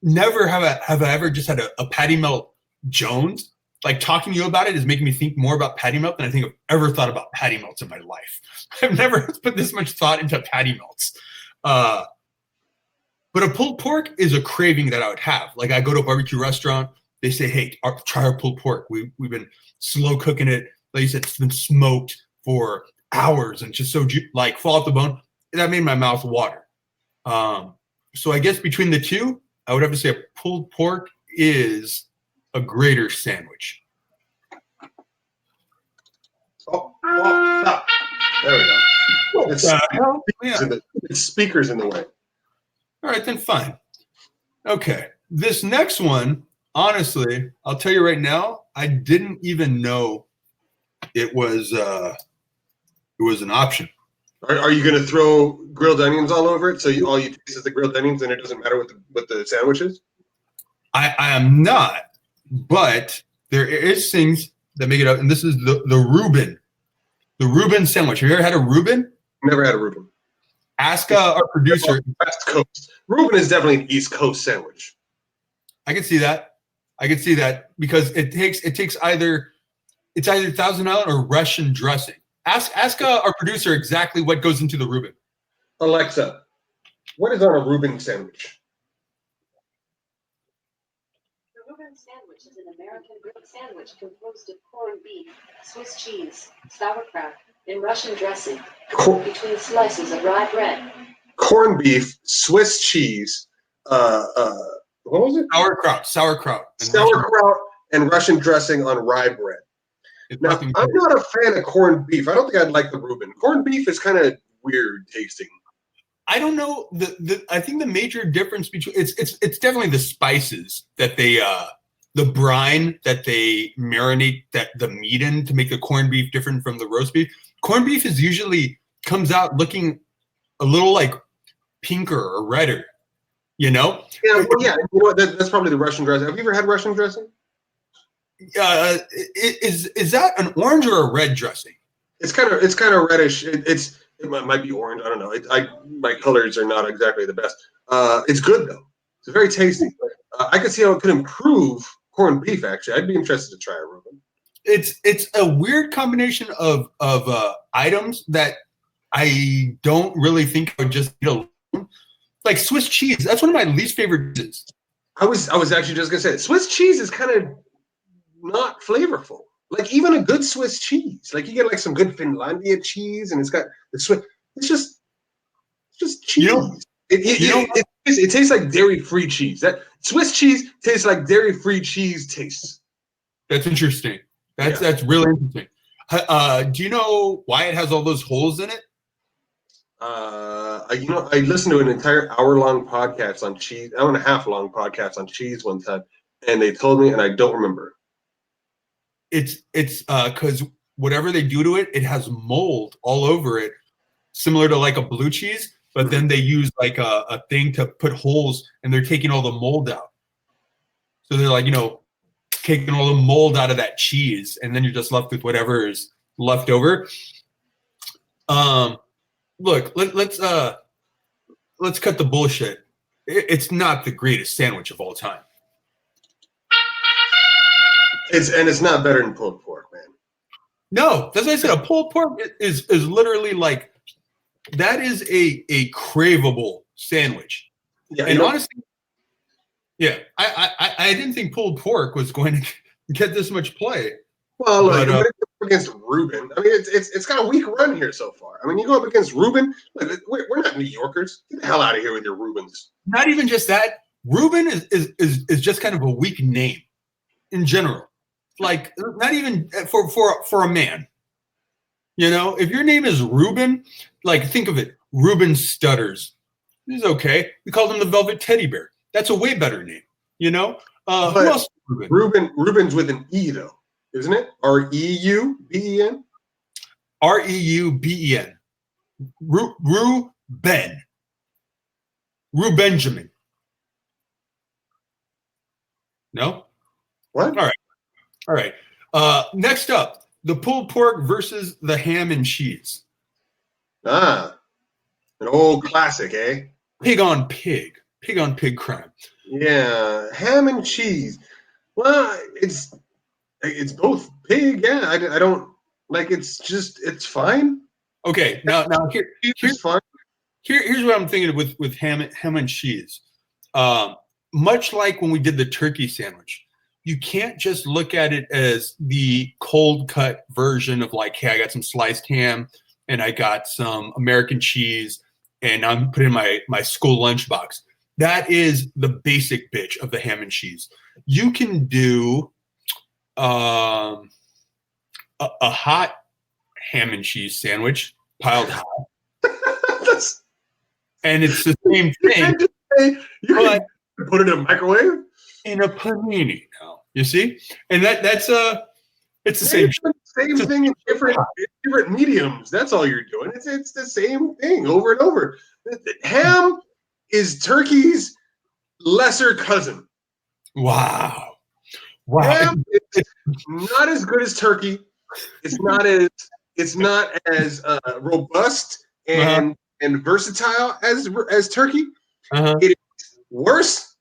never have I ever just had a patty melt Jones. Like talking to you about it is making me think more about patty melt than I think I've ever thought about patty melts in my life. I've never put this much thought into patty melts. But a pulled pork is a craving that I would have. Like I go to a barbecue restaurant, they say, "Hey, try our pulled pork. We've been slow cooking it. Like you said, it's been smoked for hours and just so like fall off the bone." That made my mouth water. So I guess between the two, I would have to say a pulled pork is a greater sandwich. Oh, stop. There we go. It's speakers in the way. All right, then fine. Okay. This next one, honestly, I'll tell you right now, I didn't even know it was an option. Are you going to throw grilled onions all over it? So all you taste is the grilled onions, and it doesn't matter what the sandwich is? I am not, but there is things that make it up, and this is the Reuben. The Reuben sandwich. Have you ever had a Reuben? Never had a Reuben. Ask our producer. West Coast. Reuben is definitely an East Coast sandwich. I can see that. Because it takes either Thousand Island or Russian dressing. Ask our producer exactly what goes into the Reuben. Alexa, what is on a Reuben sandwich? The Reuben sandwich is an American grilled sandwich composed of corned beef, Swiss cheese, sauerkraut, and Russian dressing, between slices of rye bread. Corned beef, Swiss cheese, what was it? Sauerkraut. And Russian dressing on rye bread. Now, I'm not a fan of corned beef. I don't think I'd like the Reuben. Corned beef is kind of weird tasting. I don't know. I think the major difference between it's definitely the spices that they the brine that they marinate the meat in to make the corned beef different from the roast beef. Corned beef is usually comes out looking a little like pinker or redder, you know? Yeah, well, yeah. You know what? That's probably the Russian dressing. Have you ever had Russian dressing? Is that an orange or a red dressing? It's kind of reddish. It might be orange. I don't know. My colors are not exactly the best. It's good though. It's very tasty. I could see how it could improve corned beef. Actually, I'd be interested to try a Reuben. It's a weird combination of items that I don't really think I would just eat alone. Like Swiss cheese. That's one of my least favorite dishes. I was actually just gonna say Swiss cheese is kind of not flavorful. Like even a good Swiss cheese, like you get like some good Finlandia cheese, and it's got the Swiss. It's just cheese. It tastes like dairy-free cheese. That Swiss cheese tastes like dairy-free cheese tastes. That's interesting. That's really interesting. Do you know why it has all those holes in it? I listened to an entire hour-long podcast on cheese, hour and a half long podcast on cheese one time, and they told me, and I don't remember. It's because whatever they do to it, it has mold all over it, similar to like a blue cheese. But then they use like a thing to put holes, and they're taking all the mold out. So they're like, taking all the mold out of that cheese, and then you're just left with whatever is left over. Look, let's cut the bullshit. It's not the greatest sandwich of all time. It's not better than pulled pork, man. No, that's what I said. A pulled pork is literally like that is a craveable sandwich. Yeah, and honestly, yeah, I didn't think pulled pork was going to get this much play. Well, look, against Reuben, I mean, it's got a weak run here so far. I mean, you go up against Reuben. Look, we're not New Yorkers. Get the hell out of here with your Reubens. Not even just that. Reuben is just kind of a weak name in general. Like not even for a man. If your name is Reuben, like think of it, Reuben Stutters. This is okay. We called him the Velvet Teddy Bear. That's a way better name. Who else? Reuben's with an E though, isn't it? Reuben. Reuben. Reuben. Benjamin. No? What? All right. Next up, the pulled pork versus the ham and cheese. Ah, an old classic, eh? Pig on pig crime. Yeah, ham and cheese. Well, it's both pig. Yeah, I don't like. It's fine. Okay, now here's fine. Here's what I'm thinking with ham and cheese. Much like when we did the turkey sandwich. You can't just look at it as the cold cut version of like, hey, I got some sliced ham and I got some American cheese and I'm putting in my school lunchbox. That is the basic bitch of the ham and cheese. You can do a hot ham and cheese sandwich piled high. And it's the same thing. You can put it in a microwave? In a panini now, you see, and that's it's the same. same thing in different mediums. That's all you're doing. It's the same thing over and over. Ham is turkey's lesser cousin. Wow. Ham is not as good as turkey. It's not as robust and versatile as turkey. It is worse,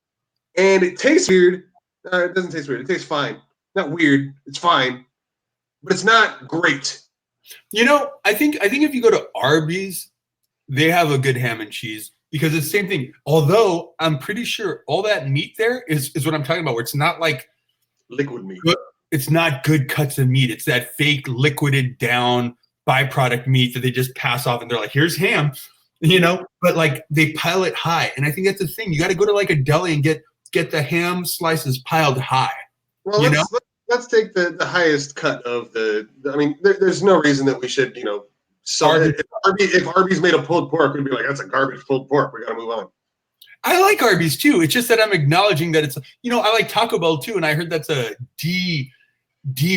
and it tastes weird. It doesn't taste weird. It tastes fine. Not weird. It's fine, but it's not great. You know, I think if you go to Arby's, they have a good ham and cheese because it's the same thing. Although I'm pretty sure all that meat there is what I'm talking about, where it's not like liquid meat. It's not good cuts of meat. It's that fake liquided down byproduct meat that they just pass off and they're like, here's ham, you know, but like they pile it high. And I think that's the thing. You got to go to like a deli and get the ham slices piled high. Well, let's take the highest cut of the I mean, there's no reason that we should, you know, if Arby's made a pulled pork, we'd be like, that's a garbage pulled pork. We got to move on. I like Arby's too. It's just that I'm acknowledging that it's, you know, I like Taco Bell too. And I heard that's a D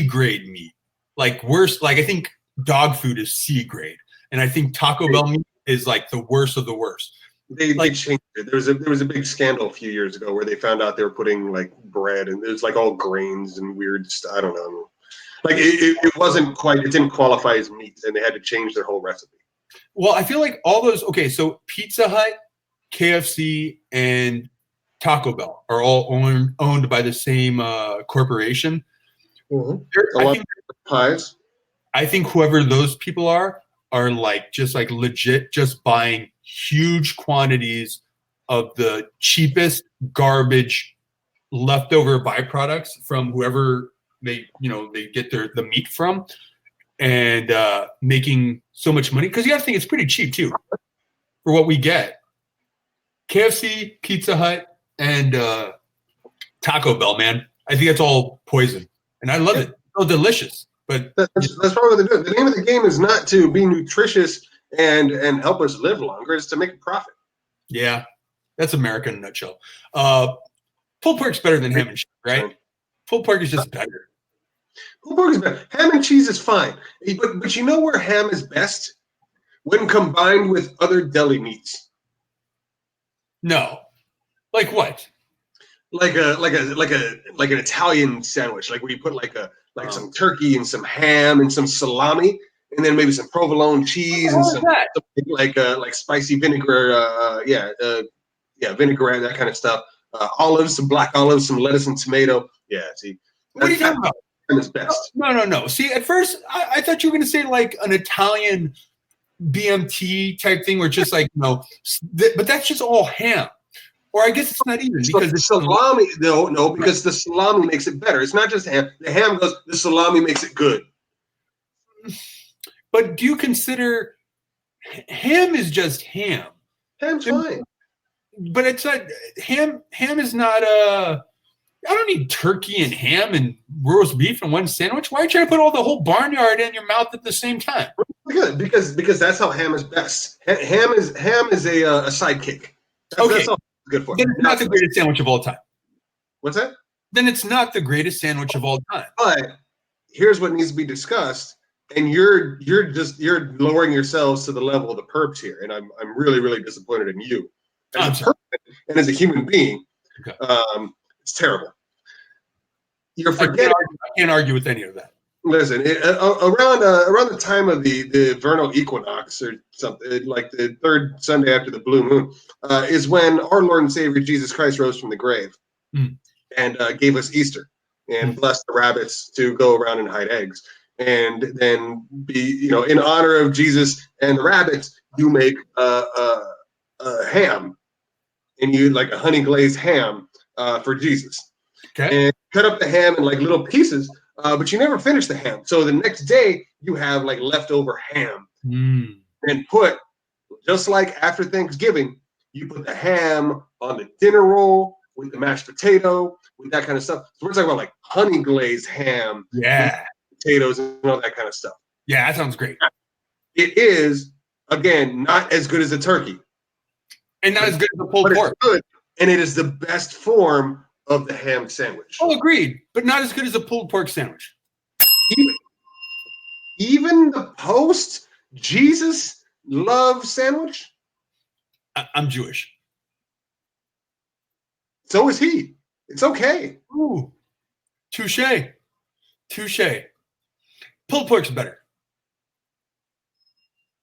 grade meat. Like worse, like I think dog food is C grade. And I think Taco Bell meat is like the worst of the worst. They changed it. There was a big scandal a few years ago where they found out they were putting like bread and it was like all grains and weird stuff. I don't know. Like it wasn't quite, it didn't qualify as meat and they had to change their whole recipe. Well, I feel like all those, okay, so Pizza Hut, KFC, and Taco Bell are all owned by the same corporation. Mm-hmm. Pies. I think whoever those people are like just like legit just buying huge quantities of the cheapest garbage leftover byproducts from whoever they get the meat from and making so much money because you have to think it's pretty cheap too for what we get. KFC, Pizza Hut, and Taco Bell, man. I think that's all poison, and I love it. It's so delicious. But that's probably what they're doing. The name of the game is not to be nutritious and help us live longer. It's to make a profit. Yeah, that's America in a nutshell. Pulled pork's better than ham and cheese, right? Pulled pork is just better. Pulled pork is better. Ham and cheese is fine, but you know where ham is best? When combined with other deli meats. No, like what? Like an Italian sandwich, like where you put some turkey and some ham and some salami, and then maybe some provolone cheese and some like spicy vinegar, vinaigrette, that kind of stuff. Olives, some black olives, some lettuce and tomato. Yeah, see, what are you talking about? Is best. No. See, at first I thought you were gonna say like an Italian BMT type thing, where just like but that's just all ham. Or I guess it's not even because the salami. No, because the salami makes it better. It's not just ham. The ham goes. The salami makes it good. But do you consider ham is just ham? Ham's fine. But it's not ham. Ham is not I don't need turkey and ham and roast beef in one sandwich. Why are you trying to put all the whole barnyard in your mouth at the same time? Good, because that's how ham is best. Ham is a sidekick. That's all good for. Then it's not the greatest sandwich of all time. What's that? Then it's not the greatest sandwich of all time. But here's what needs to be discussed, and you're lowering yourselves to the level of the perps here, and I'm really, really disappointed in you as a person and as a human being. Okay. It's terrible. You're forgetting. I can't argue with any of that. Listen, around the time of the vernal equinox or something, like the third Sunday after the blue moon, is when our Lord and Savior Jesus Christ rose from the grave and gave us Easter and blessed the rabbits to go around and hide eggs. And then in honor of Jesus and the rabbits, you make a ham, and you like a honey glazed ham for Jesus. Okay. And cut up the ham in like little pieces. But you never finish the ham. So the next day you have like leftover ham and put, just like after Thanksgiving, you put the ham on the dinner roll with the mashed potato, with that kind of stuff. So we're talking about like honey glazed ham, potatoes and all that kind of stuff. Yeah, that sounds great. It is, again, not as good as a turkey. And not as good as a pulled pork. It's good, and it is the best form of the ham sandwich. Oh, agreed. But not as good as a pulled pork sandwich. even the post Jesus love sandwich? I'm Jewish. So is he. It's okay. Ooh, touche. Pulled pork's better.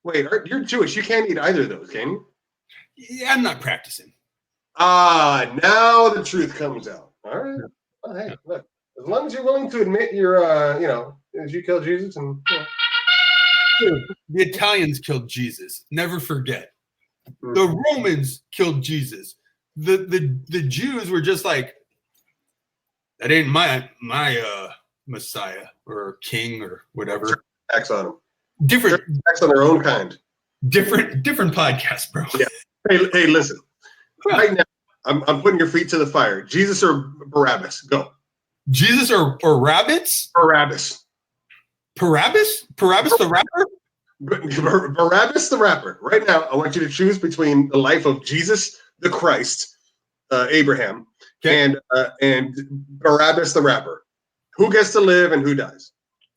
Wait, you're Jewish. You can't eat either of those, can you? Yeah, I'm not practicing. Ah, now the truth comes out. All right. Well, hey, look. As long as you're willing to admit you're, as you killed Jesus and. The Italians killed Jesus. Never forget. The Romans killed Jesus. The Jews were just like, that ain't my Messiah or king or whatever. Tax on them. Different tax on their own kind. Different podcast, bro. Yeah. Hey, listen. Right now, I'm putting your feet to the fire. Jesus or Barabbas? Go. Jesus or rabbits? Barabbas. Barabbas the rapper? Barabbas the rapper. Right now, I want you to choose between the life of Jesus the Christ, Abraham, and Barabbas the rapper. Who gets to live and who dies?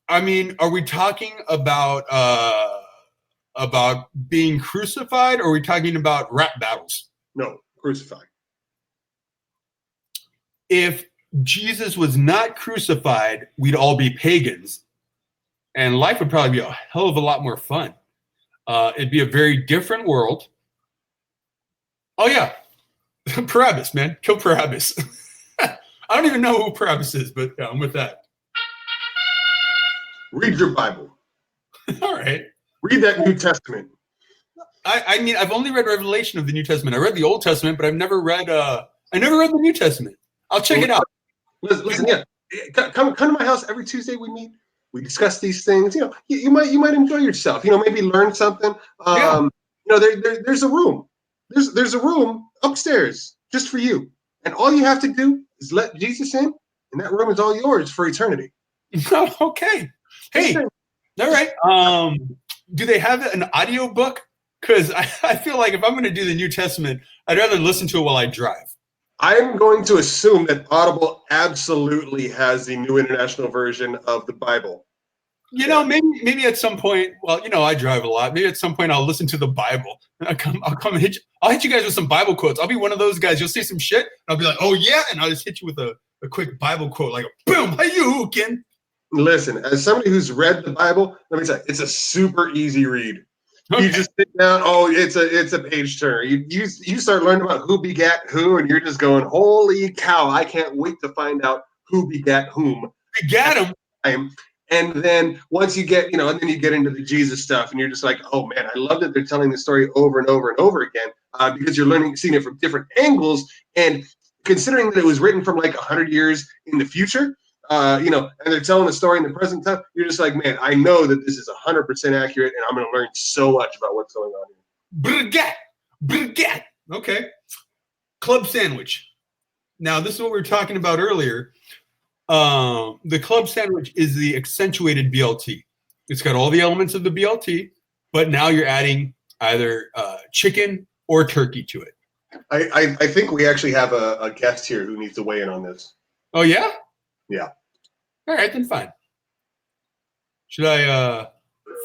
I mean, are we talking about being crucified, or are we talking about rap battles? No, crucified. If Jesus was not crucified, we'd all be pagans. And life would probably be a hell of a lot more fun. It'd be a very different world. Oh, yeah. Barabbas, man. Kill Barabbas. I don't even know who Barabbas is, but yeah, I'm with that. Read your Bible. All right. Read that New Testament. I mean, I've only read Revelation of the New Testament. I read the Old Testament, but I've never read the New Testament. I'll check it out. Listen, yeah. Come to my house every Tuesday. We meet. We discuss these things. You know, you might enjoy yourself. You know, maybe learn something. You know, there's a room. There's a room upstairs just for you, and all you have to do is let Jesus in, and that room is all yours for eternity. Okay. Hey. All right. Do they have an audio book? Because I feel like if I'm going to do the New Testament, I'd rather listen to it while I drive. I'm going to assume that Audible absolutely has the New International Version of the Bible. You know, maybe at some point. Well, you know, I drive a lot. Maybe at some point I'll listen to the Bible. And I'll come and hit you. I'll hit you guys with some Bible quotes. I'll be one of those guys. You'll say some shit, and I'll be like, "Oh yeah," and I'll just hit you with a quick Bible quote, like "Boom, how you, Ken?" Listen, as somebody who's read the Bible, let me tell you, it's a super easy read. Okay. You just sit down. Oh, it's a page turner. You start learning about who begat who, and you're just going, "Holy cow! I can't wait to find out who begat whom." Begat him. And then once you get, you know, and then you get into the Jesus stuff, and you're just like, "Oh man, I love that they're telling the story over and over and over again," because you're seeing it from different angles, and considering that it was written from like 100 years in the future. You know, and they're telling the story in the present time. You're just like, man, I know that this is 100% accurate, and I'm going to learn so much about what's going on here. Brigade. Okay. Club sandwich. Now, this is what we were talking about earlier. The club sandwich is the accentuated BLT. It's got all the elements of the BLT, but now you're adding either chicken or turkey to it. I think we actually have a guest here who needs to weigh in on this. Oh, yeah? Yeah. All right, then fine. Should I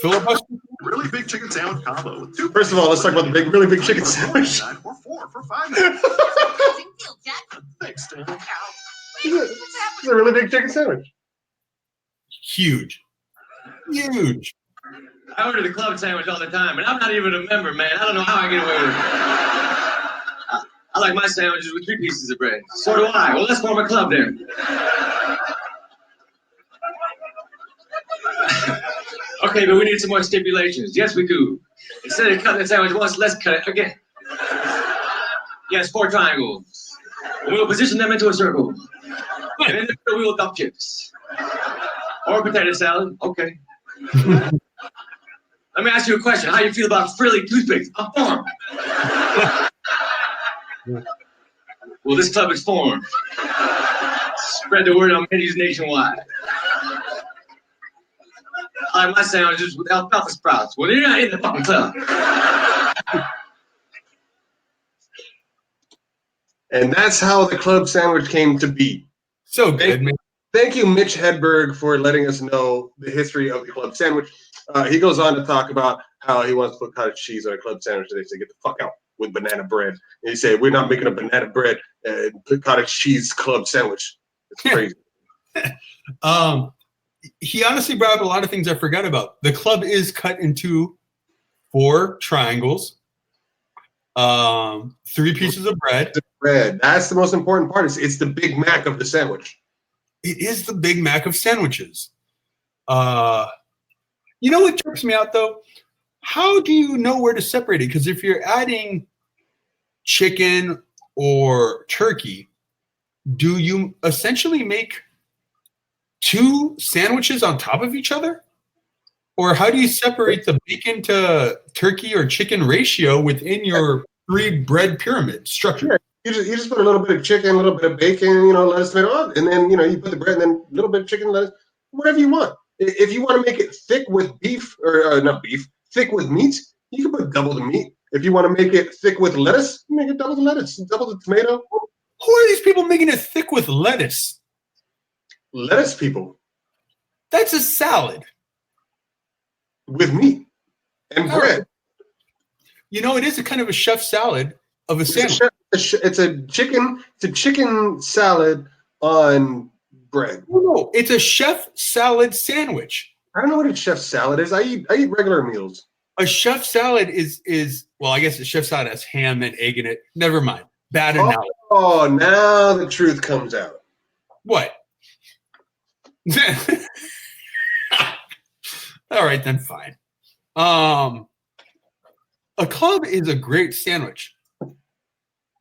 filibuster? Really big chicken sandwich combo with 2. First of all, let's talk about the really big chicken sandwich. Or 4 for $5. Thanks, Dan. It's a really big chicken sandwich. Huge. I order the club sandwich all the time, and I'm not even a member, man. I don't know how I get away with it. I like my sandwiches with 3 pieces of bread. So do I. Well, let's form a club there. Okay, but we need some more stipulations. Yes, we do. Instead of cutting the sandwich once, let's cut it again. Yes, 4 triangles. And we'll position them into a circle. And in the middle, we will dump chips. Or potato salad. Okay. Let me ask you a question. How do you feel about frilly toothpicks? I'm formed. Well, this club is formed. Spread the word on menus nationwide. I like my sandwiches with alfalfa sprouts. Well, you're not in the fucking club. And that's how the club sandwich came to be. So good, man. Thank you, Mitch Hedberg, for letting us know the history of the club sandwich. He goes on to talk about how he wants to put cottage cheese on a club sandwich. And they say, get the fuck out with banana bread. And he said, we're not making a banana bread put cottage cheese club sandwich. It's crazy. He honestly brought up a lot of things I forgot about. The club is cut into 4 triangles, 3 pieces of bread. Bread. That's the most important part. It's the Big Mac of the sandwich. It is the Big Mac of sandwiches. You know what trips me out, though? How do you know where to separate it? Because if you're adding chicken or turkey, do you essentially make 2 sandwiches on top of each other? Or how do you separate the bacon to turkey or chicken ratio within your 3 bread pyramid structure? Yeah, you just put a little bit of chicken, a little bit of bacon, lettuce, tomato, and then you put the bread, and then a little bit of chicken, lettuce, whatever you want. If you want to make it thick with beef, or not beef, thick with meat, you can put double the meat. If you want to make it thick with lettuce, make it double the lettuce, double the tomato. Who are these people making it thick with lettuce? Lettuce people. That's a salad. With meat and bread. It is a kind of a chef salad of a sandwich. It's a chicken salad on bread. No, it's a chef salad sandwich. I don't know what a chef salad is. I eat regular meals. A chef salad is well, I guess a chef salad has ham and egg in it. Never mind. Bad analogy. Oh, now the truth comes out. What? All right, then fine. A club is a great sandwich.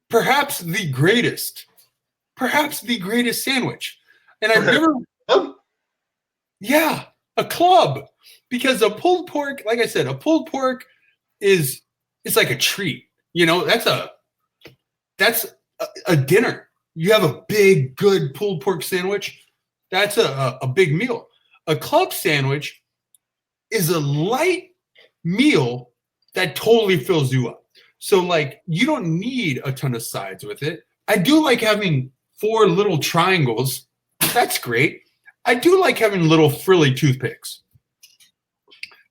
Perhaps the greatest sandwich. And I've never, yeah, a club. Because a pulled pork, like I said, a pulled pork it's like a treat. That's a dinner. You have a big, good pulled pork sandwich. That's a big meal. A club sandwich is a light meal that totally fills you up. So, you don't need a ton of sides with it. I do like having 4 little triangles. That's great. I do like having little frilly toothpicks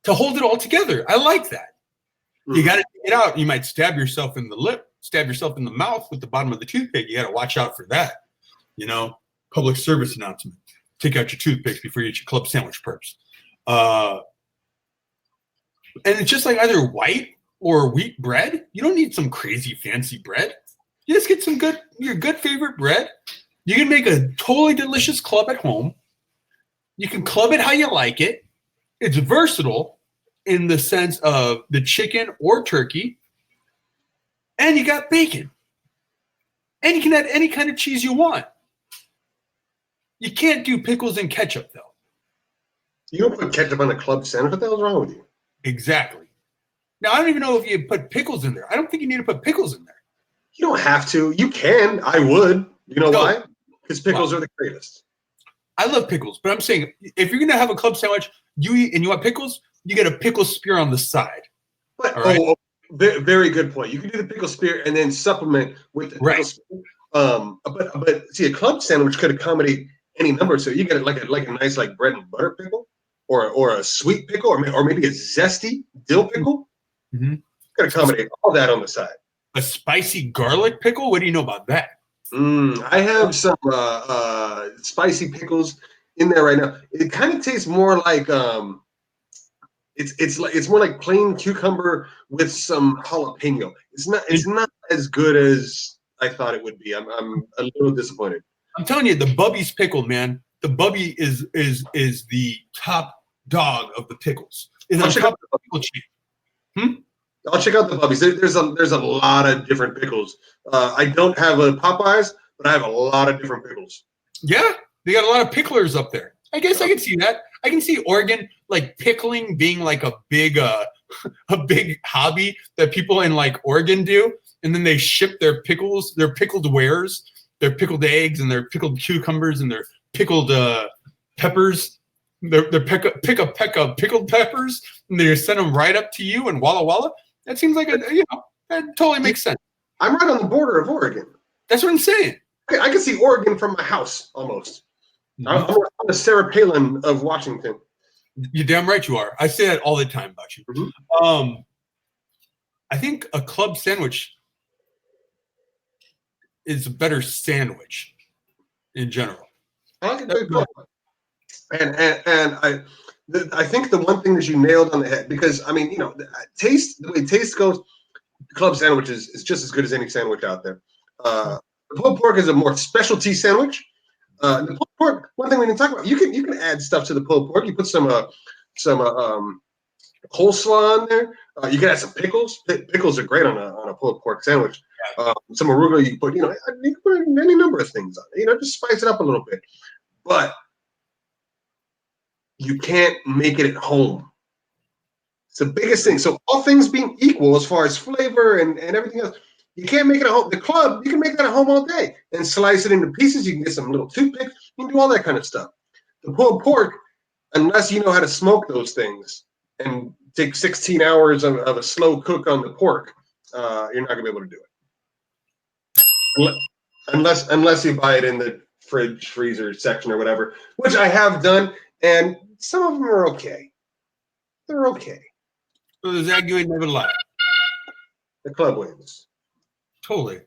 to hold it all together. I like that. You got to take it out. You might stab yourself in the lip, stab yourself in the mouth with the bottom of the toothpick. You got to watch out for that. Public service announcement. Take out your toothpicks before you eat your club sandwich, perps. And it's just like either white or wheat bread. You don't need some crazy fancy bread. You just get your good favorite bread. You can make a totally delicious club at home. You can club it how you like it. It's versatile in the sense of the chicken or turkey. And you got bacon. And you can add any kind of cheese you want. You can't do pickles and ketchup, though. You don't put ketchup on a club sandwich? What the hell's wrong with you? Exactly. Now, I don't even know if you put pickles in there. I don't think you need to put pickles in there. You don't have to. You can. I would. You know why? Because pickles are the greatest. I love pickles, but I'm saying if you're going to have a club sandwich, you want pickles, you get a pickle spear on the side. But, very good point. You can do the pickle spear and then supplement with the pickle spear. But see, a club sandwich could accommodate any number. So you get it like a nice bread and butter pickle, or a sweet pickle, or maybe a zesty dill pickle. Mm-hmm. Could accommodate all that on the side. A spicy garlic pickle? What do you know about that? I have some spicy pickles in there right now. It kind of tastes more like it's more like plain cucumber with some jalapeno. It's not as good as I thought it would be. I'm a little disappointed. I'm telling you, the Bubby's pickle, man. The Bubby is the top dog of the pickles. I'll check out the Bubbies. There's a lot of different pickles. I don't have a Popeyes, but I have a lot of different pickles. Yeah, they got a lot of picklers up there. I guess I can see that. I can see Oregon pickling being a big hobby that people in Oregon do, and then they ship their pickles, their pickled wares, their pickled eggs, and their pickled cucumbers, and their pickled peppers. Their pickled peppers, and they send them right up to you in Walla Walla. That seems like that totally makes sense. I'm right on the border of Oregon. That's what I'm saying. I can see Oregon from my house almost. I'm the Sarah Palin of Washington. You're damn right you are. I say that all the time about you. Mm-hmm. I think a club sandwich is a better sandwich in general. I like a good club. And I think the one thing that you nailed on the head, because I mean, the way taste goes, club sandwich is just as good as any sandwich out there. The pulled pork is a more specialty sandwich. The pulled pork, one thing we didn't talk about, you can add stuff to the pulled pork. You put some coleslaw on there. You can add some pickles. Pickles are great on a pulled pork sandwich. Some arugula you can put. You can put any number of things on it. Just spice it up a little bit. But you can't make it at home. It's the biggest thing. So all things being equal as far as flavor and everything else, you can't make it at home. The club, you can make that at home all day and slice it into pieces. You can get some little toothpicks. You can do all that kind of stuff. The pulled pork, unless you know how to smoke those things and take 16 hours of a slow cook on the pork, you're not going to be able to do it. Unless you buy it in the fridge, freezer section or whatever, which I have done, and some of them are okay. They're okay. So Zach, you ain't never lied. The club wins. Totally.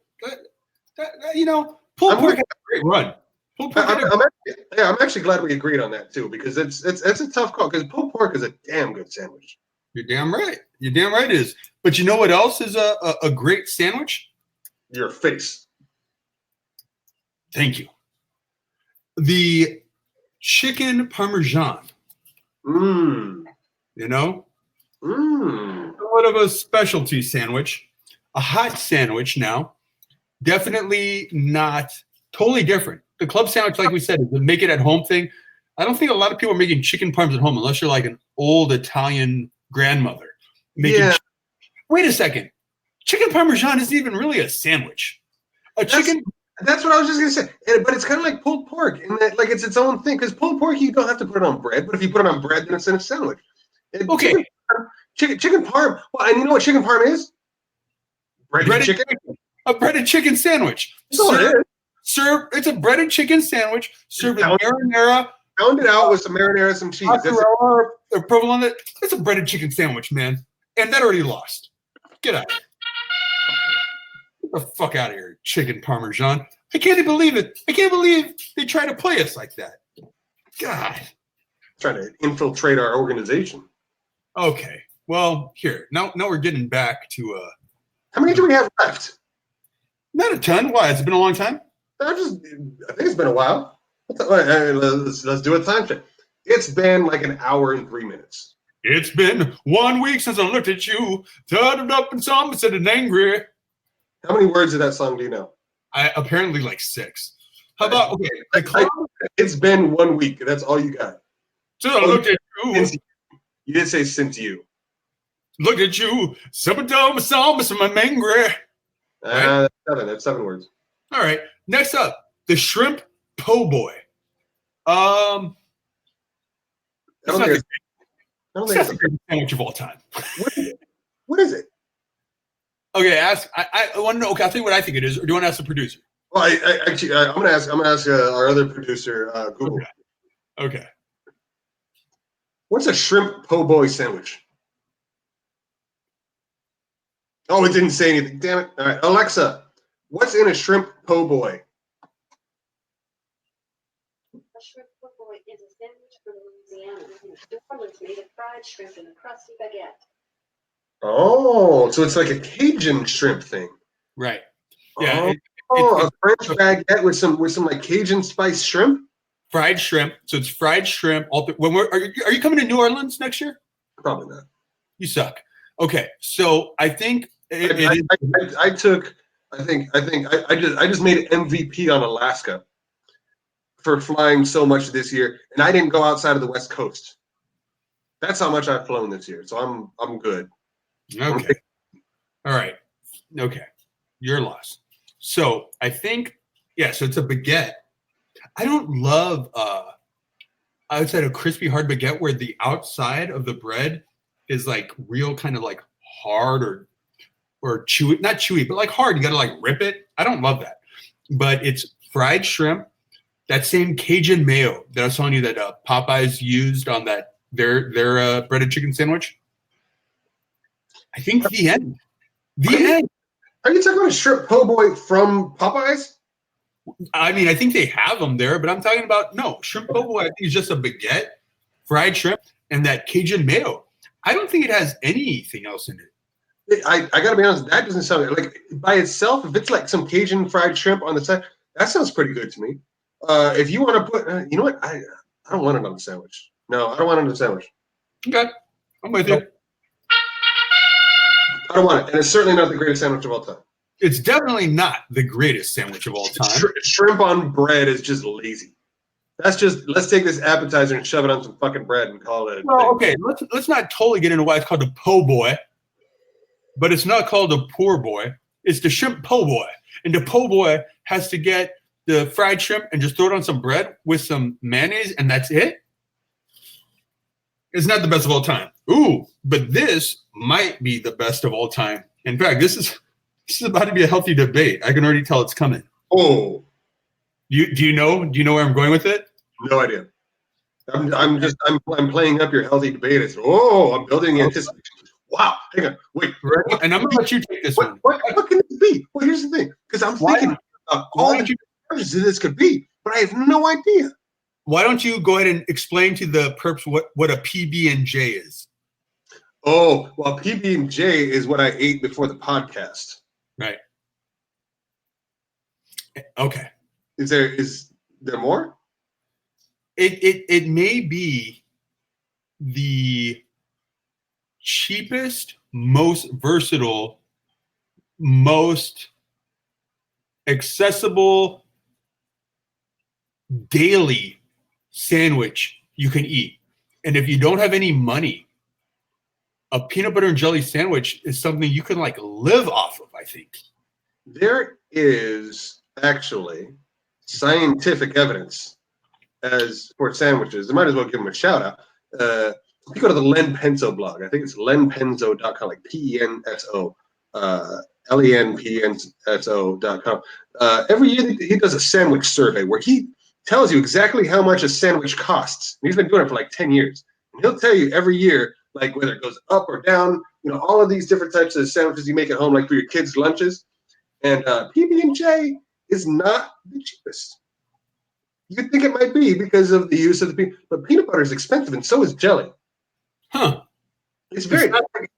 Pulled pork had a great run. I'm actually glad we agreed on that too, because it's a tough call, because pulled pork is a damn good sandwich. You're damn right. You're damn right it is. But you know what else is a great sandwich? Your face. Thank you. The chicken parmesan. Somewhat of a specialty sandwich, a hot sandwich now. Definitely not totally different. The club sandwich, like we said, is a make it at home thing. I don't think a lot of people are making chicken parms at home unless you're like an old Italian grandmother. Wait a second. Chicken parmesan isn't even really a sandwich. That's what I was just gonna say. But it's kind of like pulled pork, in that like it's its own thing. Because pulled pork, you don't have to put it on bread, but if you put it on bread, then it's in a sandwich. Okay. Chicken parm. Well, and you know what chicken parm is? Breaded chicken. A breaded chicken sandwich. It's a breaded chicken sandwich served with marinara. Pound it out with some marinara, some cheese. Provolone. It's a breaded chicken sandwich, man. And that already lost. Get out of here. Get the fuck out of here, chicken parmesan. I can't believe it. I can't believe they try to play us like that. God. Trying to infiltrate our organization. Okay. Well, here. Now we're getting back to how many do we have left? Not a ton. Why? Has it been a long time? I think it's been a while. Let's do a time check. It's been like an hour and 3 minutes. It's been 1 week since I looked at you, turned up and saw me, said it angry. How many words of that song do you know? Apparently like 6. How about it's been 1 week. That's all you got. So I looked at you. You did say since you. Look at you. Somebody told me something, I'm angry. Right? That's 7 words. All right. Next up, the shrimp po' boy. It's not the greatest sandwich of all time. What is it? Okay, I want to know. Okay, I'll tell you what I think it is. Or do you want to ask the producer? Well, I'm gonna ask our other producer, Google. Okay. What's a shrimp po' boy sandwich? Oh, it didn't say anything. Damn it! All right, Alexa, what's in a shrimp po' boy? A shrimp po' boy is a sandwich from Louisiana. New Orleans made of fried shrimp and a crusty baguette. Oh, so it's like a Cajun shrimp thing. Right. Yeah. A French baguette with some like Cajun spice shrimp. Fried shrimp. So it's fried shrimp. Are you coming to New Orleans next year? Probably not. You suck. Okay, so I think I just made MVP on Alaska for flying so much this year, and I didn't go outside of the West Coast. That's how much I've flown this year, so I'm good. Okay. All right. Okay. You're lost. So I think, so it's a baguette. I don't love outside a crispy hard baguette where the outside of the bread is like real kind of like hard or chewy, not chewy, but like hard. You got to like rip it. I don't love that. But it's fried shrimp that same Cajun mayo that I was telling you that Popeyes used on that their breaded chicken sandwich. I think the end. Are you talking about a shrimp po' boy from Popeyes? I mean, I think they have them there, but I'm talking about shrimp po' boy. I think it's just a baguette, fried shrimp, and that Cajun mayo. I don't think it has anything else in it. I gotta be honest, that doesn't sound like by itself. If it's like some Cajun fried shrimp on the side, that sounds pretty good to me. If you want to put, you know what, I don't want it on the sandwich. No, I don't want it on the sandwich. Okay, I'm with you. I don't want it, and it's certainly not the greatest sandwich of all time. It's definitely not the greatest sandwich of all time. Shrimp on bread is just lazy. That's just, let's take this appetizer and shove it on some fucking bread and call it a thing. Okay, let's not totally get into why it's called the po' boy, but it's not called the poor boy. It's the shrimp po' boy, and the po' boy has to get the fried shrimp and just throw it on some bread with some mayonnaise, and that's it. It's not the best of all time. Ooh, but this might be the best of all time. In fact, this is about to be a healthy debate. I can already tell it's coming. Oh, Do you know where I'm going with it? no idea. I'm playing up your healthy debate. I'm building anticipation. Wow, hang on, wait. Right? And I'm gonna let you take this one. What can this be? Well, here's the thing, because I'm thinking all the charges this could be, but I have no idea. Why don't you go ahead and explain to the perps what a PB&J is? Oh, well, PB&J is what I ate before the podcast. Right. Okay. Is there more? It may be the cheapest, most versatile, most accessible daily sandwich you can eat. And if you don't have any money, a peanut butter and jelly sandwich is something you can like live off of, I think. There is actually scientific evidence as for sandwiches. I might as well give them a shout out. If you go to the Len Penso blog, I think it's lenpenso.com, like PENSO, LENPNSO.com. Every year he does a sandwich survey where he tells you exactly how much a sandwich costs. And he's been doing it for like 10 years. And he'll tell you every year, like whether it goes up or down, all of these different types of sandwiches you make at home, like for your kids' lunches. And PB&J is not the cheapest. You could think it might be because of the use of the peanut, but peanut butter is expensive, and so is jelly. Huh. It's very.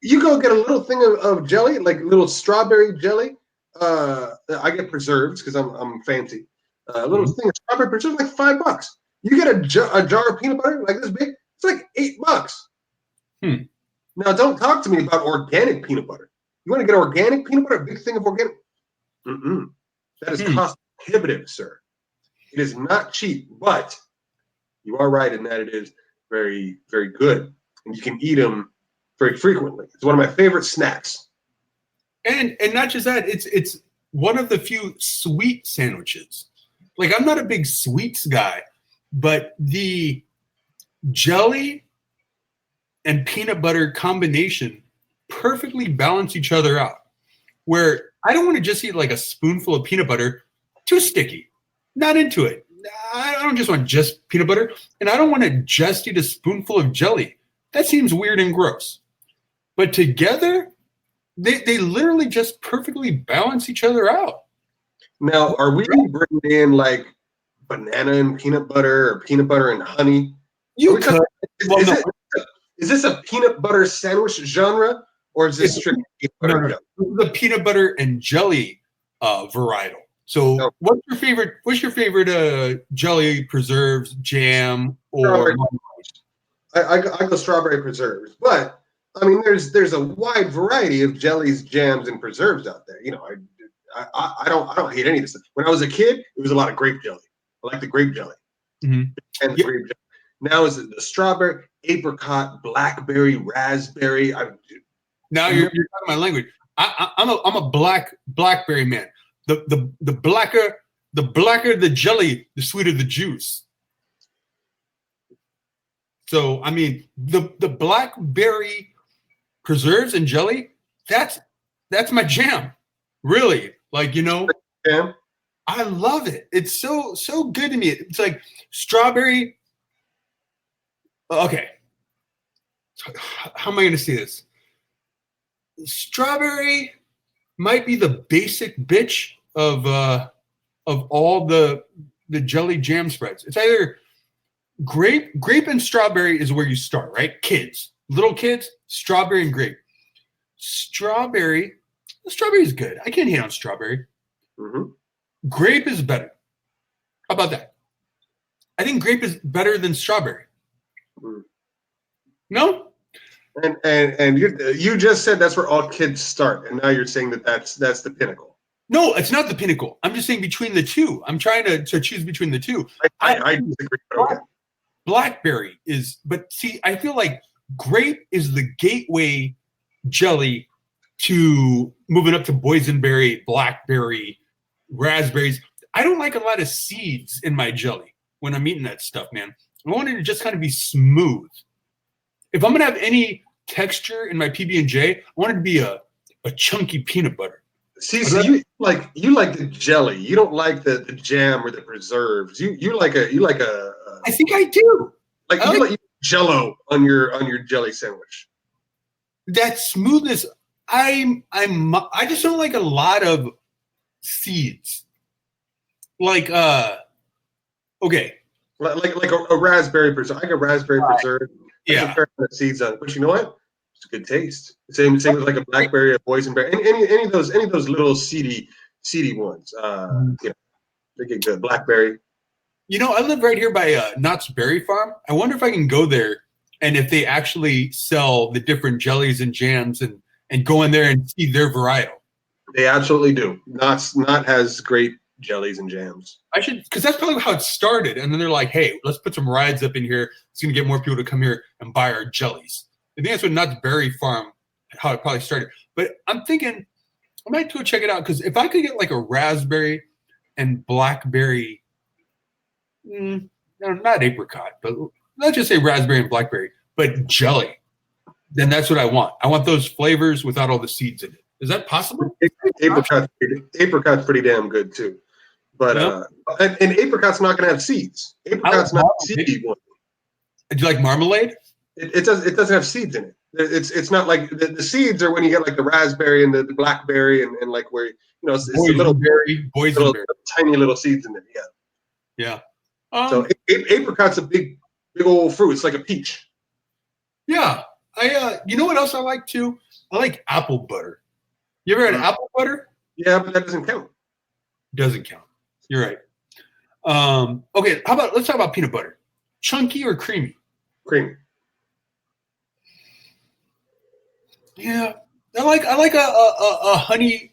You go get a little thing of jelly, like little strawberry jelly. I get preserves because I'm fancy. A little thing of strawberry preserves, like $5. You get a jar of peanut butter like this big, it's like $8. Now, don't talk to me about organic peanut butter. You want to get organic peanut butter, a big thing of organic? That is cost prohibitive, sir. It is not cheap, but you are right in that it is very, very good. And you can eat them very frequently. It's one of my favorite snacks. And not just that, it's one of the few sweet sandwiches. Like, I'm not a big sweets guy, but the jelly and peanut butter combination perfectly balance each other out. Where I don't want to just eat like a spoonful of peanut butter, too sticky. Not into it. I don't just want just peanut butter, and I don't want to just eat a spoonful of jelly. That seems weird and gross. But together, they literally just perfectly balance each other out. Now, are we bringing in like banana and peanut butter or peanut butter and honey? You could. Is this a peanut butter sandwich genre, or is this strictly peanut butter? No. The peanut butter and jelly varietal. So, what's your favorite jelly, preserves, jam, or? I go strawberry preserves, but I mean, there's a wide variety of jellies, jams, and preserves out there. I don't hate any of this stuff. When I was a kid, it was a lot of grape jelly. I like the grape jelly. And the grape jelly. Now is the strawberry, apricot, blackberry, raspberry. Now you're talking my language. I'm a blackberry man. The blacker the jelly, the sweeter the juice. So I mean the blackberry preserves and jelly, that's my jam. Really. Like, Jam? I love it. It's so good to me. It's like strawberry. Okay. How am I going to say this? Strawberry might be the basic bitch of all the jelly jam spreads. It's either grape and strawberry is where you start, right? Little kids, strawberry and grape. Strawberry is good. I can't hate on strawberry. Mm-hmm. Grape is better. How about that? I think grape is better than strawberry. Mm. No? And you just said that's where all kids start, and now you're saying that's the pinnacle. No, it's not the pinnacle. I'm just saying between the two. I'm trying to choose between the two. I disagree. But okay. Blackberry is, but see, I feel like grape is the gateway jelly to moving up to boysenberry, blackberry, raspberries. I don't like a lot of seeds in my jelly when I'm eating that stuff, man. I want it to just kind of be smooth. If I'm gonna have any texture in my PB&J, I want it to be a chunky peanut butter. See, so you like the jelly. You don't like the jam or the preserves. You like a. I think I do. You like Jello on your jelly sandwich. That smoothness. I just don't like a lot of seeds. Like okay. Like a raspberry preserve. I like a raspberry preserve. Yeah. A fair amount of seeds on it, but you know what? It's a good taste. Same with like a blackberry, a boysenberry, any of those little seedy ones. Yeah, they get good. Blackberry. You know, I live right here by Knott's Berry Farm. I wonder if I can go there and if they actually sell the different jellies and jams and go in there and see their varietal. They absolutely do. Knott has great jellies and jams. I should, because that's probably how it started. And then they're like, hey, let's put some rides up in here. It's going to get more people to come here and buy our jellies. I think that's what Knott's Berry Farm, how it probably started. But I'm thinking I might go check it out, because if I could get like a raspberry and blackberry, not apricot, but let's just say raspberry and blackberry, but jelly, then that's what I want. I want those flavors without all the seeds in it. Is that possible? Apricot's pretty damn good too. But and apricot's not going to have seeds. Apricot's not a seedy one. Do you like marmalade? It doesn't have seeds in it. It's not like the seeds are when you get like the raspberry and the blackberry and like where it's a little tiny little seeds in there. Yeah. So apricot's a big old fruit. It's like a peach. Yeah. You know what else I like too? I like apple butter. You ever had apple butter? Yeah, but that doesn't count. Doesn't count. You're right. Okay, let's talk about peanut butter. Chunky or creamy? Creamy. Yeah, I like a honey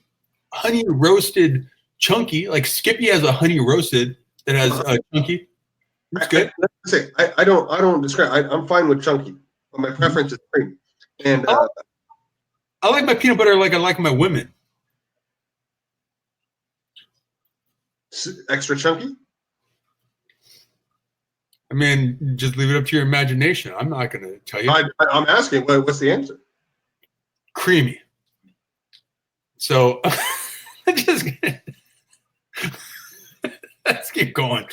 roasted chunky. Like Skippy has a honey roasted that has a chunky. It's good. I don't describe. I'm fine with chunky, but my preference is creamy. And I like my peanut butter like I like my women. Extra chunky? I mean, just leave it up to your imagination. I'm not going to tell you. I'm asking, what's the answer? Creamy. So, let's keep going.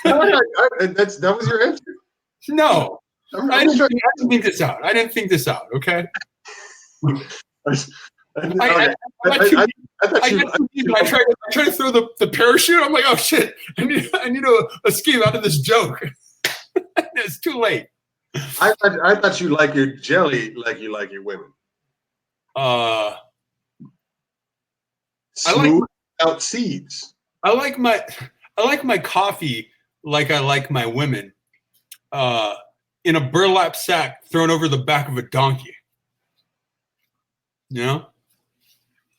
That was your answer? No. I didn't think this out. Okay? I try to throw the parachute. I'm like, oh shit! I need to escape out of this joke. It's too late. I thought you like your jelly like you like your women. Smooth out seeds. I like my coffee like I like my women. In a burlap sack thrown over the back of a donkey. You know?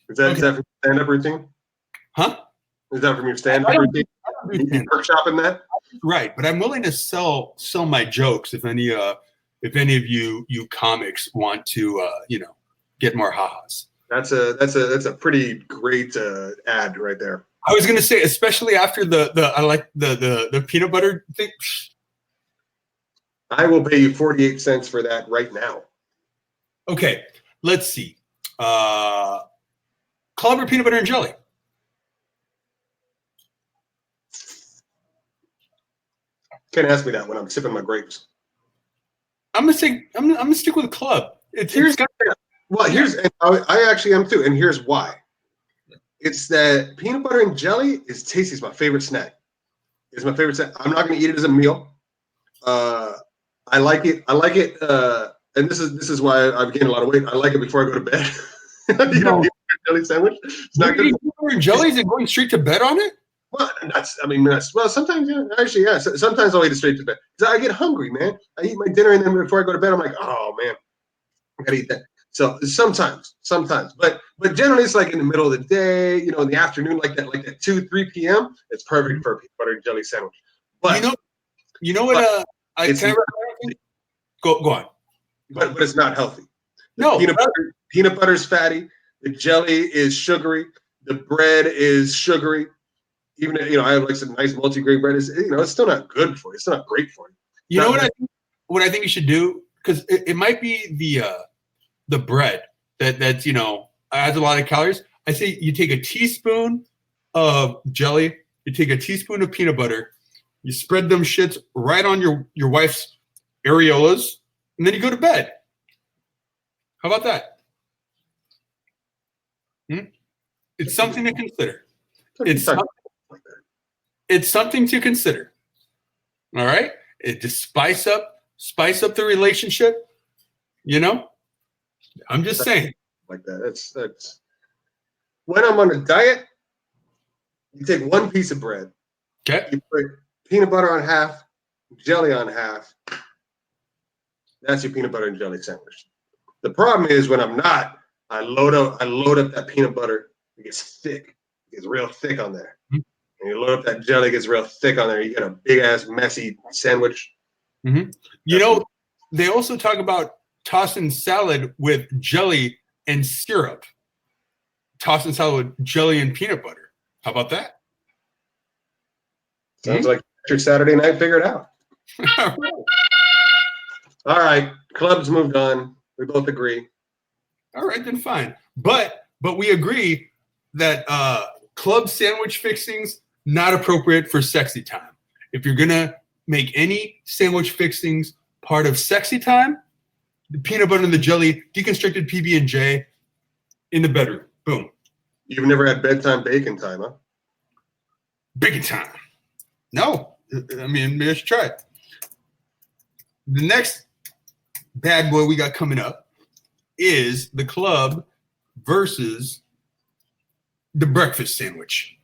Is that from your stand-up routine? Huh? Is that from your stand-up routine? You workshopping that? Right, but I'm willing to sell my jokes if any of you comics want to get more ha-has. That's a pretty great ad right there. I was gonna say, especially after I like the peanut butter thing. I will pay you 48 cents for that right now. Okay, let's see. Club or peanut butter and jelly? Can't ask me that when I'm sipping my grapes. I'm gonna stick with club. Here's and I actually am too, and here's why. It's that peanut butter and jelly is tasty. It's my favorite snack. It's my favorite snack. I'm not going to eat it as a meal. I like it. And this is why I've gained a lot of weight. I like it before I go to bed. You know, jelly sandwich. It's not good. Peanut jellies and going straight to bed on it. Well, sometimes, yeah. Actually, yeah. Sometimes I'll eat it straight to bed because I get hungry, man. I eat my dinner and then before I go to bed, I'm like, oh man, I gotta eat that. So sometimes, but generally it's like in the middle of the day, you know, in the afternoon, like that 2-3 p.m. It's perfect for a peanut butter and jelly sandwich. But you know what? I can go on. But it's not healthy. No, peanut butter is fatty. The jelly is sugary. The bread is sugary. Even if, you know, I have like some nice multi-grain bread. It's still not good for you. It's not great for you. You know what I think you should do, because it might be the bread that's adds a lot of calories. I say you take a teaspoon of jelly, you take a teaspoon of peanut butter, you spread them shits right on your wife's areolas, and then you go to bed. How about that? It's something to consider. It's something to consider. All right? It just spice up the relationship, you know? I'm just saying. Like that. That's when I'm on a diet, you take one piece of bread. Okay. You put peanut butter on half, jelly on half. That's your peanut butter and jelly sandwich. The problem is when I'm not, I load up that peanut butter. It gets thick. It gets real thick on there. Mm-hmm. And you load up that jelly, it gets real thick on there. You get a big ass messy sandwich. Mm-hmm. They also talk about tossing salad with jelly and syrup. Tossing salad with jelly and peanut butter. How about that? Sounds like your Saturday night figured out. All right. Club's moved on. We both agree. All right, then fine. But we agree that club sandwich fixings, not appropriate for sexy time. If you're going to make any sandwich fixings part of sexy time, the peanut butter and the jelly, deconstructed PB&J in the bedroom. Boom. You've never had bedtime bacon time, huh? Bacon time. No. I mean, maybe I should try it. The next bad boy we got coming up is the club versus the breakfast sandwich.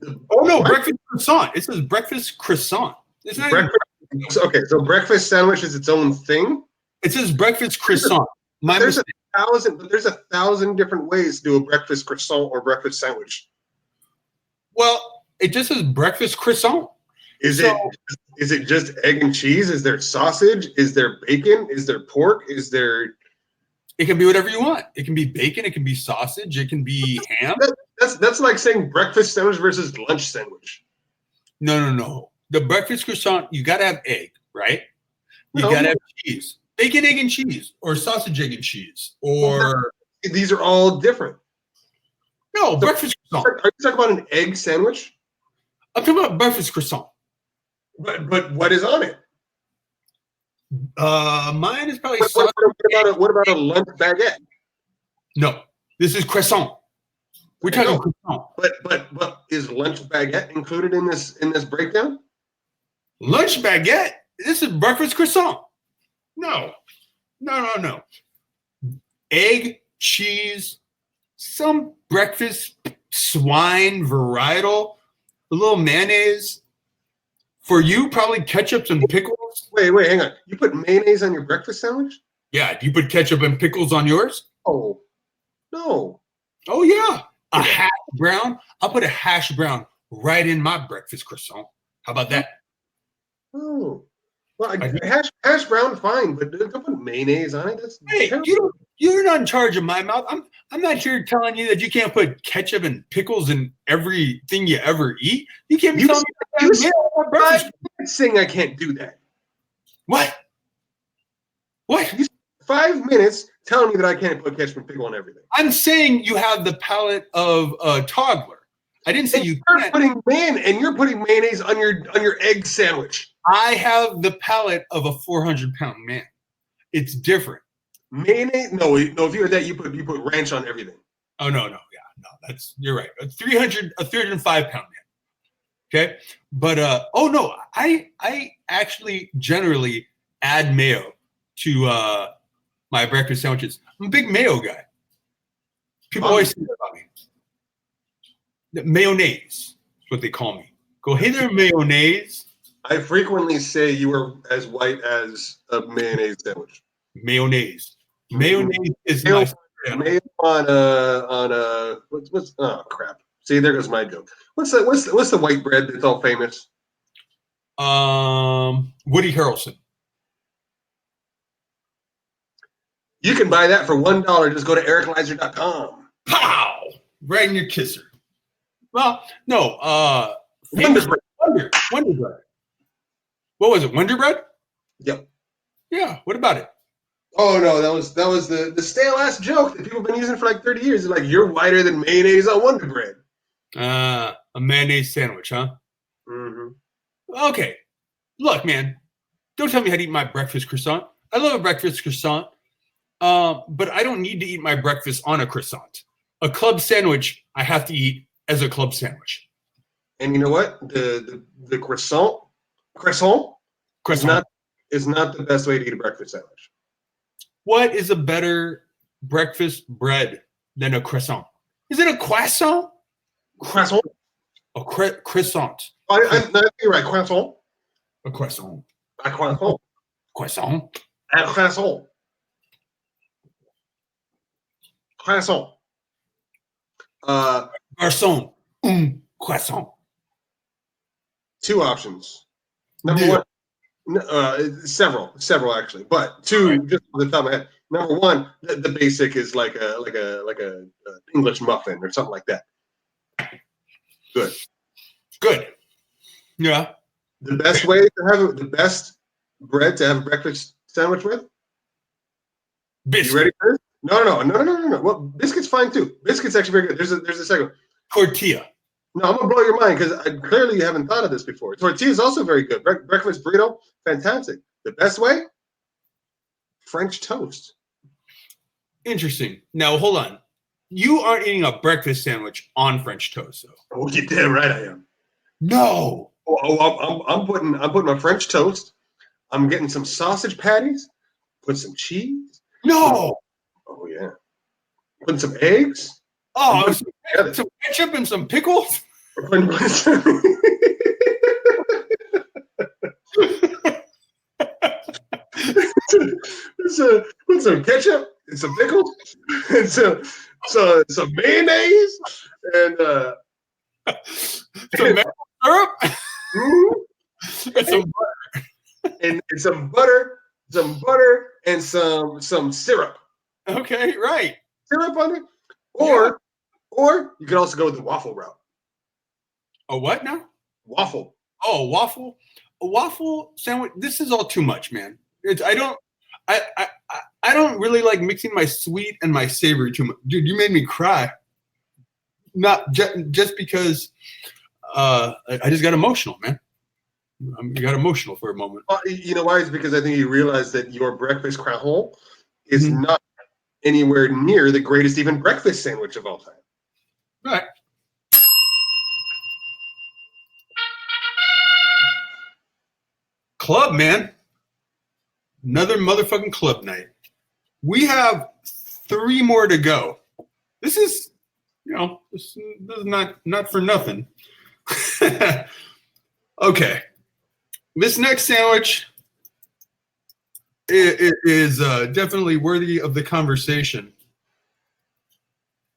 Breakfast croissant. It says breakfast croissant. It's not breakfast. Okay, so breakfast sandwich is its own thing. It says breakfast croissant. There's 1,000 different ways to do a breakfast croissant or breakfast sandwich. Well, it just says breakfast croissant. Is it just egg and cheese? Is there sausage? Is there bacon? Is there pork? Is there? It can be whatever you want. It can be bacon. It can be sausage. It can be ham. That's like saying breakfast sandwich versus lunch sandwich. No. The breakfast croissant, you got to have egg, right? You got to have cheese. Bacon, egg, and cheese. Or sausage, egg, and cheese. Or... These are all different. No, breakfast croissant. Are you talking about an egg sandwich? I'm talking about breakfast croissant. But what is on it? Mine is probably what about a lunch baguette? No, this is croissant. We're talking croissant. But is lunch baguette included in this breakdown? Lunch baguette? This is breakfast croissant. No. Egg, cheese, some breakfast swine varietal, a little mayonnaise. For you, probably ketchup and pickles. Wait, hang on. You put mayonnaise on your breakfast sandwich? Yeah, do you put ketchup and pickles on yours? Oh, no. Oh, yeah. A hash brown? I'll put a hash brown right in my breakfast croissant. How about that? Oh. Well, hash brown, fine, but don't put mayonnaise on it. Hey, you're not in charge of my mouth. I'm not here telling you that you can't put ketchup and pickles in everything you ever eat. You can't be telling me that. I'm saying I can't do that. What? You 5 minutes telling me that I can't put ketchup and pickle on everything. I'm saying you have the palate of a toddler. I didn't say And you you're can't. putting mayonnaise on your egg sandwich. I have the palate of a 400-pound man. It's different. Mayonnaise? No. If you had that, you put ranch on everything. Oh no, you're right. A 305-pound man. Okay, but oh no, I actually generally add mayo to my breakfast sandwiches. I'm a big mayo guy. People always say that about me. The mayonnaise is what they call me. Go, hey there, mayonnaise. I frequently say you are as white as a mayonnaise sandwich. Mayonnaise is Mayo, nice. mayo on what's oh crap. See, there goes my joke. What's the white bread that's all famous? Woody Harrelson. You can buy that for $1. Just go to ericlizer.com. Pow! Right in your kisser. Well, no, Wonder bread. Wonder bread. What was it? Wonder bread? Yep. Yeah. What about it? Oh no, that was the stale ass joke that people have been using for like 30 years. It's like you're whiter than mayonnaise on Wonder Bread. A mayonnaise sandwich, huh? Mm-hmm. Okay. Look, man, don't tell me how to eat my breakfast croissant. I love a breakfast croissant, but I don't need to eat my breakfast on a croissant. A club sandwich, I have to eat as a club sandwich. And you know what? The croissant is not the best way to eat a breakfast sandwich. What is a better breakfast bread than a croissant? Is it a croissant? Croissant? A croissant. You're right. Croissant. A croissant. A croissant. Croissant. A croissant. Croissant. Garçon. Croissant. Two options. Number one, several actually, but two just off the top of my head. Number one, the basic is like a English muffin or something like that. Good. Yeah. The best way to have the best bread to have a breakfast sandwich with? Biscuit. You ready for this? No. Well, biscuit's fine too. Biscuit's actually very good. There's a second. Tortilla. No, I'm gonna blow your mind because clearly you haven't thought of this before. Tortilla is also very good. Breakfast burrito, fantastic. The best way? French toast. Interesting. Now hold on. You aren't eating a breakfast sandwich on French toast, though. Oh, you're damn right I am. No. I'm putting my French toast. I'm getting some sausage patties. Put some cheese. No. Oh yeah. Putting some eggs. Oh, some ketchup and some pickles. Put some ketchup and some pickles and some mayonnaise and some maple syrup and some butter. And some butter and some syrup. Okay, right. Syrup on it. Or you could also go with the waffle route. A what now? Waffle. Oh, waffle. A waffle sandwich. This is all too much, man. I don't really like mixing my sweet and my savory too much. Dude, you made me cry. Not just because I just got emotional, man. I got emotional for a moment. You know why? It's because I think you realize that your breakfast croissant is not anywhere near the greatest even breakfast sandwich of all time. Right. Club, man. Another motherfucking club night. We have 3 more to go. This is, this is not for nothing. Okay. This next sandwich is definitely worthy of the conversation.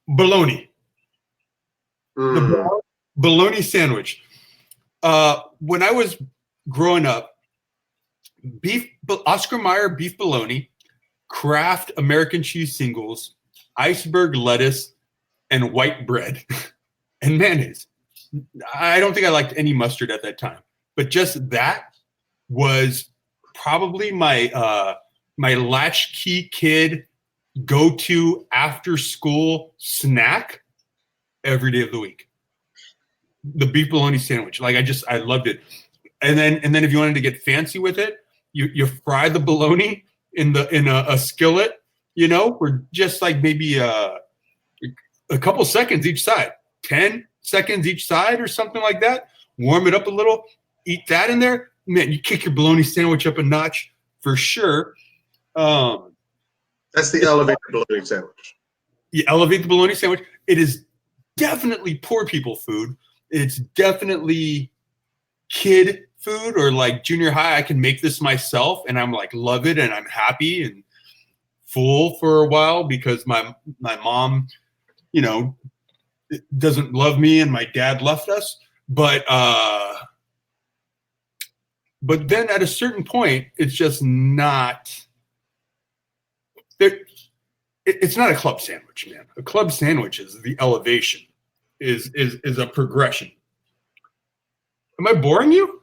Bologna. The bologna sandwich. When I was growing up, Oscar Mayer beef bologna, Kraft American cheese singles, iceberg lettuce, and white bread, and mayonnaise. I don't think I liked any mustard at that time, but just that was probably my my latchkey kid go-to after school snack every day of the week. the beef bologna sandwich. Like I loved it. And then if you wanted to get fancy with it, you fry the bologna in a skillet, for just like maybe a couple seconds each side, 10 seconds each side or something like that. Warm it up a little, eat that in there. Man, you kick your bologna sandwich up a notch for sure. That's the elevated bologna sandwich. You elevate the bologna sandwich. It is definitely poor people food. It's definitely kid food or like junior high. I can make this myself and I'm like, love it. And I'm happy and full for a while because my mom, doesn't love me and my dad left us. But then at a certain point, it's just not there. It's not a club sandwich, man. A club sandwich is the elevation, is a progression. Am I boring you?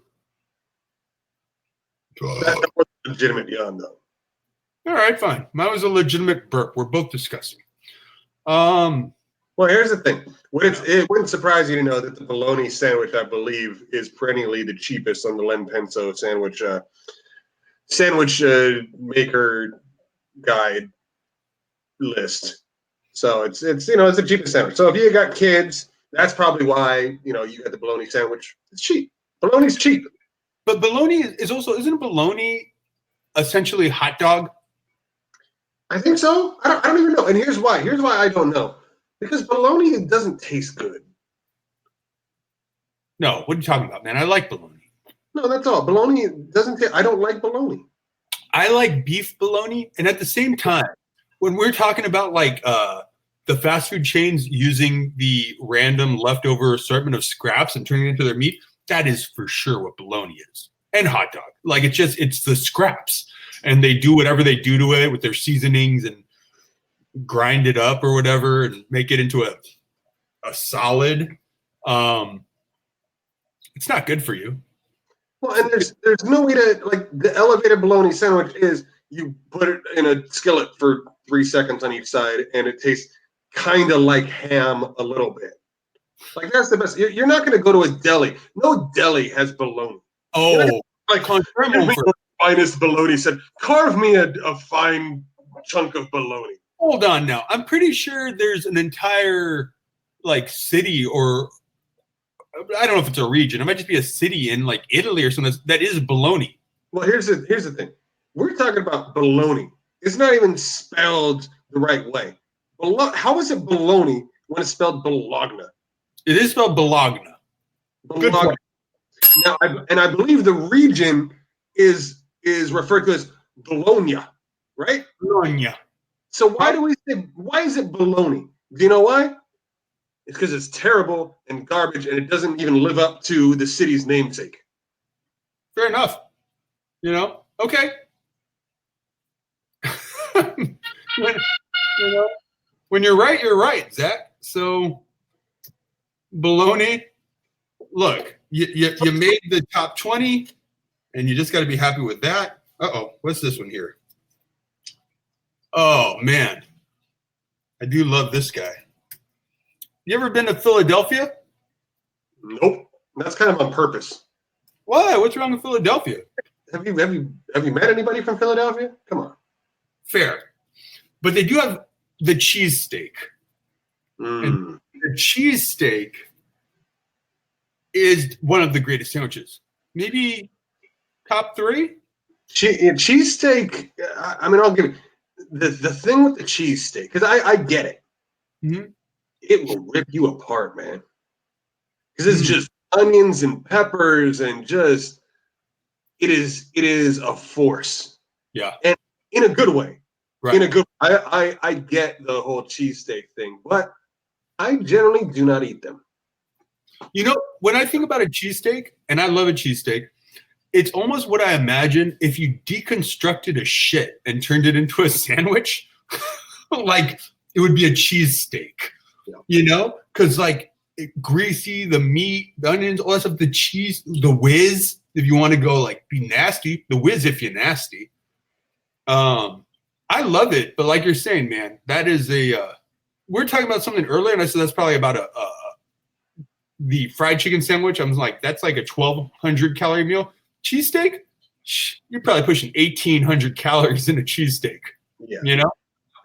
That was a legitimate yawn, though. All right, fine. Mine was a legitimate burp. We're both discussing. Well, here's the thing. It wouldn't surprise you to know that the bologna sandwich, I believe, is perennially the cheapest on the Len Penso sandwich maker guide list. So it's the cheapest sandwich. So if you got kids, that's probably why you got the bologna sandwich. It's cheap. Bologna's cheap. But bologna is also, isn't bologna essentially hot dog? I think so. I don't even know. And here's why. Here's why I don't know. Because bologna doesn't taste good. No, what are you talking about, man? I like bologna. No, that's all. Bologna doesn't taste. I don't like bologna. I like beef bologna, and at the same time, when we're talking about like the fast food chains using the random leftover assortment of scraps and turning it into their meat, that is for sure what bologna is. And hot dog. Like it's the scraps. And they do whatever they do to it with their seasonings and grind it up or whatever and make it into a solid. It's not good for you. Well, and there's no way to, like, the elevated bologna sandwich is you put it in a skillet for 3 seconds on each side and it tastes kind of like ham a little bit. Like, that's the best. You're not going to go to a deli. No deli has bologna. Oh, like finest bologna said, carve me a fine chunk of bologna. Hold on now. I'm pretty sure there's an entire like city, or I don't know if it's a region. It might just be a city in like Italy or something that is bologna. Well, here's the thing. We're talking about bologna. It's not even spelled the right way. How is it bologna when it's spelled bologna? It is spelled bologna. Good point. Now, I believe the region is referred to as Bologna, right? Bologna. So why is it bologna? Do you know why? It's because it's terrible and garbage and it doesn't even live up to the city's namesake. Fair enough. Okay. When you're right, Zach. So bologna, look, you made the top 20 and you just got to be happy with that. Uh-oh, what's this one here? Oh, man. I do love this guy. You ever been to Philadelphia? Nope. That's kind of on purpose. Why? What's wrong with Philadelphia? Have you met anybody from Philadelphia? Come on. Fair. But they do have the cheesesteak. And the cheesesteak is one of the greatest sandwiches. Maybe top 3? Cheesesteak, I mean, I'll give it. The thing with the cheesesteak, because I get it. Mm-hmm. It will rip you apart, man. Because it's just onions and peppers and just it is a force. Yeah. And in a good way. Right. In a good I get the whole cheesesteak thing, but I generally do not eat them. When I think about a cheesesteak, and I love a cheesesteak, it's almost what I imagine if you deconstructed a shit and turned it into a sandwich. Like, it would be a cheesesteak, Because, like, greasy, the meat, the onions, all that stuff, the cheese, the whiz, if you want to go, like, be nasty, the whiz if you're nasty. I love it, but like you're saying, man, that is we're talking about something earlier, and I said that's probably about the fried chicken sandwich, I'm like, that's like a 1,200 calorie meal. Cheesesteak, you're probably pushing 1,800 calories in a cheesesteak. Yeah. You know.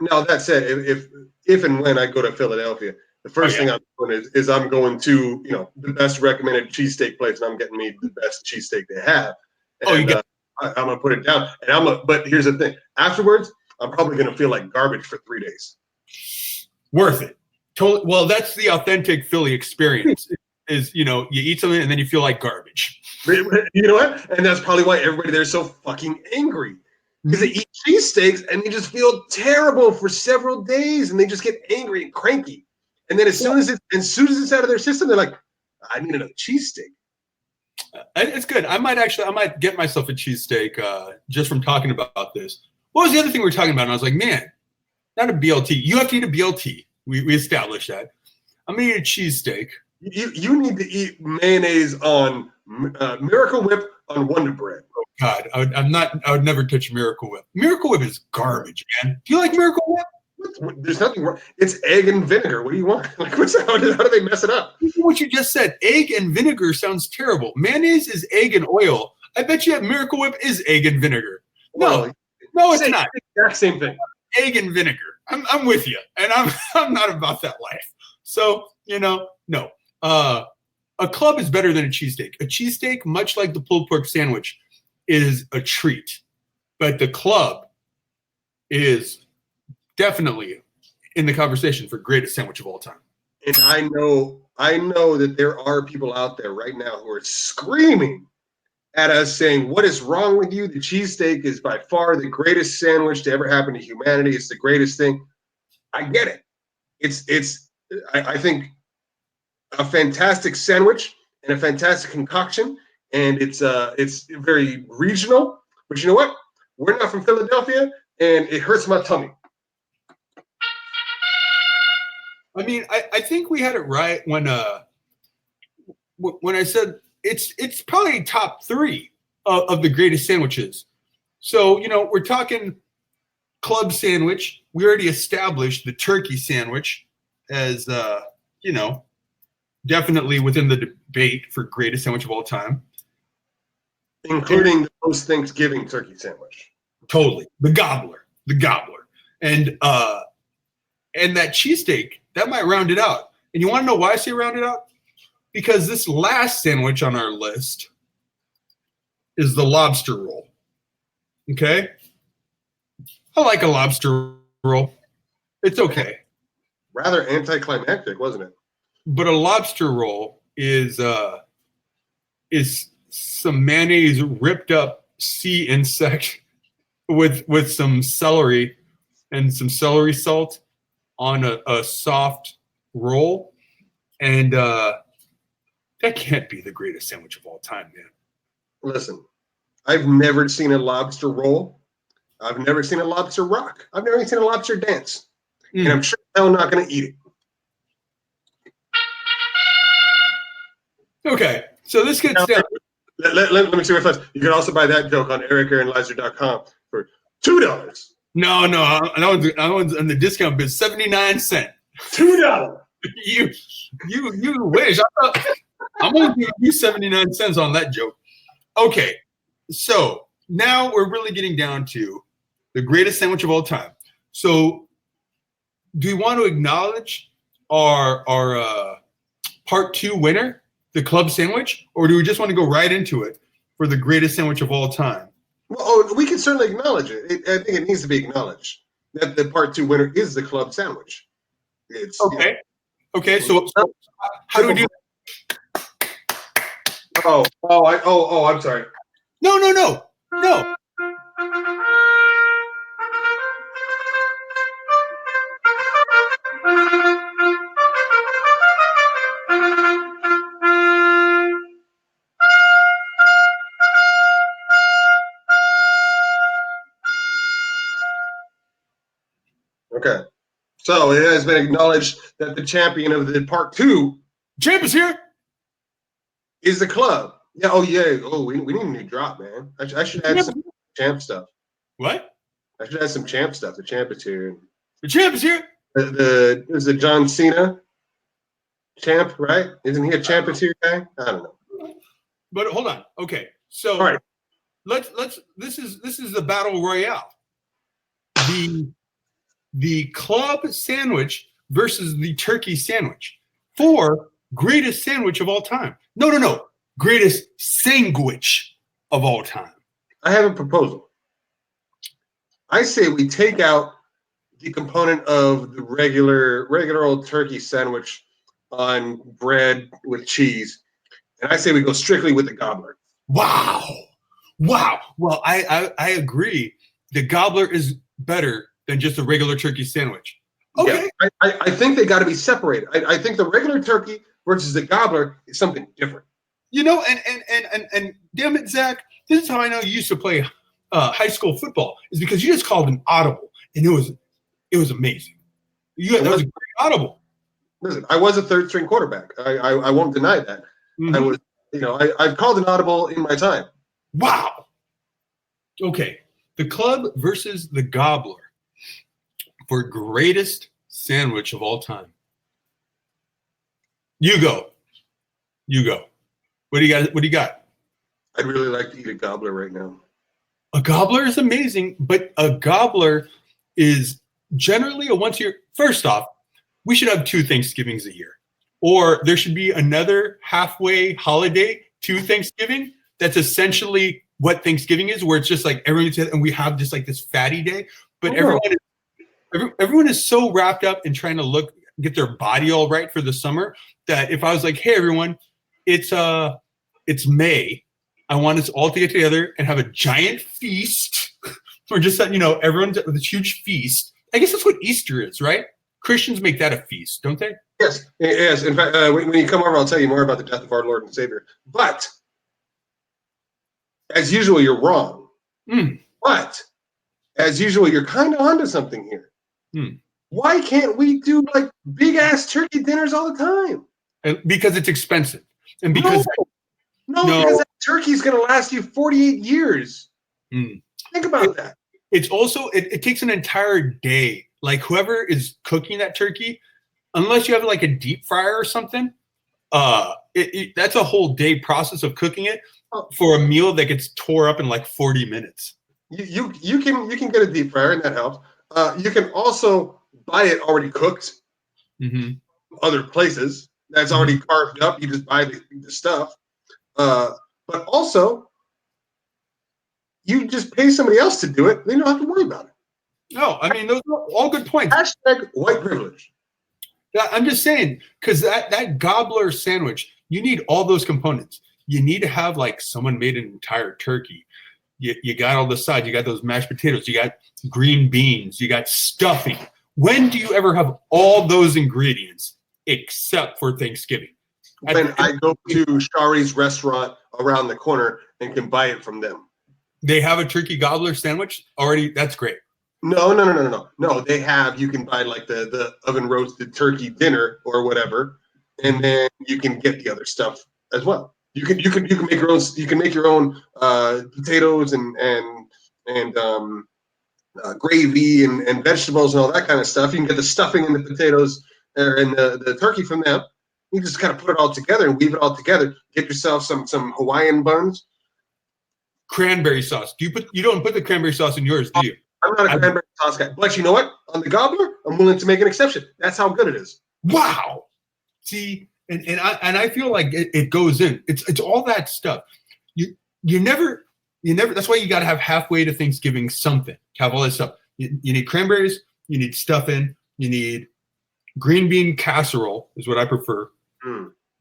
Now that said, if and when I go to Philadelphia, the first thing I'm doing is I'm going to the best recommended cheesesteak place, and I'm getting me the best cheesesteak they have. And, I'm gonna put it down, and but here's the thing: afterwards, I'm probably gonna feel like garbage for 3 days. Worth it. Totally. Well, that's the authentic Philly experience. Is you eat something and then you feel like garbage. You know what? And that's probably why everybody there's so fucking angry. Because they eat cheesesteaks and they just feel terrible for several days, and they just get angry and cranky. And then as soon as it's out of their system, they're like, "I need another cheesesteak." It's good. I might get myself a cheesesteak just from talking about this. What was the other thing we were talking about? And I was like, man, not a BLT. You have to eat a BLT. We established that. I'm gonna eat a cheesesteak. You need to eat mayonnaise on Miracle Whip on Wonder Bread. Oh God, I would never touch Miracle Whip. Miracle Whip is garbage, man. Do you like Miracle Whip? There's nothing wrong. It's egg and vinegar. What do you want? Like, how do they mess it up? What you just said, egg and vinegar sounds terrible. Mayonnaise is egg and oil. I bet you Miracle Whip is egg and vinegar. No, it's not. Exact same thing. Egg and vinegar. I'm with you, and I'm not about that life. So no. A club is better than a cheesesteak. A cheesesteak, much like the pulled pork sandwich, is a treat, but the club is definitely in the conversation for greatest sandwich of all time. And I know that there are people out there right now who are screaming at us saying, "What is wrong with you? The cheesesteak is by far the greatest sandwich to ever happen to humanity. It's the greatest thing." I get it. I think a fantastic sandwich and a fantastic concoction, and it's very regional. But you know what? We're not from Philadelphia, and it hurts my tummy. I mean, I think we had it right when I said it's probably top 3 of the greatest sandwiches. So we're talking club sandwich. We already established the turkey sandwich as definitely within the debate for greatest sandwich of all time, including the post-Thanksgiving turkey sandwich. Totally, the gobbler, and that cheesesteak that might round it out. And you want to know why I say round it out? Because this last sandwich on our list is the lobster roll. Okay, I like a lobster roll. It's okay. Rather anticlimactic, wasn't it? But a lobster roll is some mayonnaise ripped up sea insect with some celery and some celery salt on a soft roll, and that can't be the greatest sandwich of all time, man. Listen, I've never seen a lobster roll. I've never seen a lobster rock. I've never seen a lobster dance, and I'm sure I'm not going to eat it. Okay, so this gets down. Let me see what first. You can also buy that joke on ericaaronlizer.com for $2. No, that one's on the discount bid, 79 cents. $2. You wish. I'm gonna give you 79 cents on that joke. Okay, so now we're really getting down to the greatest sandwich of all time. So, do we want to acknowledge our part 2 winner, the club sandwich, or do we just want to go right into it for the greatest sandwich of all time? Well, we can certainly acknowledge it. I think it needs to be acknowledged that the part 2 winner is the club sandwich. It's okay. Okay, so how do we do that? I'm sorry. No. Okay. So it has been acknowledged that the champion of the part 2 Champ is here. is the club. Yeah. Oh, yeah. Oh, we need a new drop, man. I should add some champ stuff. What? I should add some champ stuff. The champ is here. The champ is here. Is it John Cena? Champ, right? Isn't he a champ this year guy? I don't know. But hold on. Okay, so All right. let's. This is the battle royale. The club sandwich versus the turkey sandwich for greatest sandwich of all time. No. Greatest sandwich of all time. I have a proposal. I say we take out the component of the regular old turkey sandwich on bread with cheese, and I say we go strictly with the gobbler. Wow. Well, I agree. The gobbler is better than just a regular turkey sandwich. Okay. Yeah, I think they got to be separated. I think the regular turkey versus the gobbler is something different. You know, and damn it, Zach, this is how I know you used to play high school football, is because you just called an audible, and it was amazing. That was a great audible. Listen, I was a third string quarterback. I won't deny that. Mm-hmm. I was, I've called an audible in my time. Wow. Okay, the club versus the gobbler for greatest sandwich of all time. You go. What do you got? I'd really like to eat a gobbler right now. A gobbler is amazing, but a gobbler is generally a once a year. First off, we should have 2 Thanksgivings a year, or there should be another halfway holiday to Thanksgiving. That's essentially what Thanksgiving is, where it's just like everyone's and we have just like this fatty day, but everyone is so wrapped up in trying to get their body all right for the summer that if I was like, hey everyone, it's May, I want us all to get together and have a giant feast, or just that everyone's at this huge feast. I guess that's what Easter is, right? Christians make that a feast, don't they? Yes. In fact, when you come over, I'll tell you more about the death of our Lord and Savior. But as usual, you're wrong. But as usual, you're kind of onto something here. Why can't we do like big ass turkey dinners all the time? Because it's expensive, and because because that turkey's going to last you 48 years. Think about that. It's also it takes an entire day. Like whoever is cooking that turkey, unless you have like a deep fryer or something, that's a whole day process of cooking it for a meal that gets tore up in like 40 minutes. You can get a deep fryer and that helps. You can also buy it already cooked. Other places that's already carved up. You just buy the stuff. But also, you just pay somebody else to do it. Then you don't have to worry about it. No, I mean, those are all good points. Hashtag white privilege. Yeah, I'm just saying, because that gobbler sandwich, you need all those components. You need to have like someone made an entire turkey. You got all the sides. You got those mashed potatoes. You got green beans. You got stuffing. When do you ever have all those ingredients except for Thanksgiving? When I go to Shari's restaurant around the corner and can buy it from them. They have a turkey gobbler sandwich already. That's great. No. They have. You can buy like the oven roasted turkey dinner or whatever, and then you can get the other stuff as well. You can make your own. You can make your own potatoes and gravy and vegetables and all that kind of stuff. You can get the stuffing and the potatoes and the turkey from them. You just kind of put it all together and weave it all together. Get yourself some Hawaiian buns. Cranberry sauce. You don't put the cranberry sauce in yours, do you? I'm not a cranberry sauce guy. But you know what? On the gobbler, I'm willing to make an exception. That's how good it is. Wow. See, and I feel like it goes in. It's all that stuff. You never. That's why you got to have halfway to Thanksgiving something. Have all that stuff. You need cranberries. You need stuffing. You need green bean casserole is what I prefer.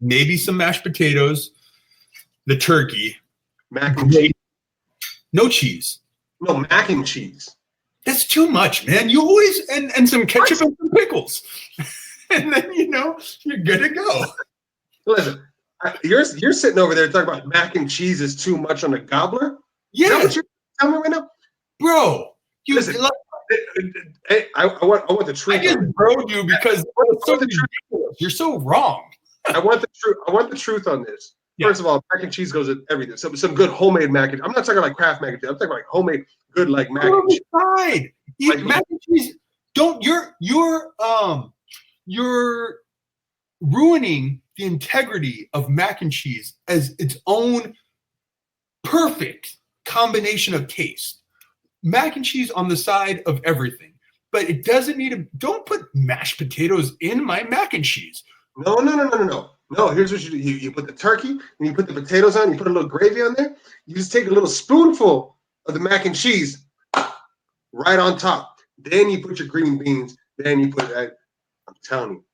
Maybe some mashed potatoes. The turkey. Mac and cheese. No cheese. No, mac and cheese. That's too much, man. You always and some ketchup and some pickles. And then you're good to go. Listen, you're sitting over there talking about mac and cheese is too much on a gobbler. Yeah, is that what you're telling me right now, bro. Listen, I want the truth. I just broed you because you're so wrong. I want the truth. I want the truth on this. Yeah. First of all, mac and cheese goes with everything. Some good homemade mac and cheese. I'm not talking like Kraft mac and cheese. I'm talking like homemade good like mac and cheese. Fine. Mac and cheese. Don't your ruining the integrity of mac and cheese as its own perfect combination of taste. Mac and cheese on the side of everything, but it doesn't need to. Don't put mashed potatoes in my mac and cheese. No. No, here's what you do. You put the turkey and you put the potatoes on, you put a little gravy on there. You just take a little spoonful of the mac and cheese right on top. Then you put your green beans. Then you put that. I'm telling you,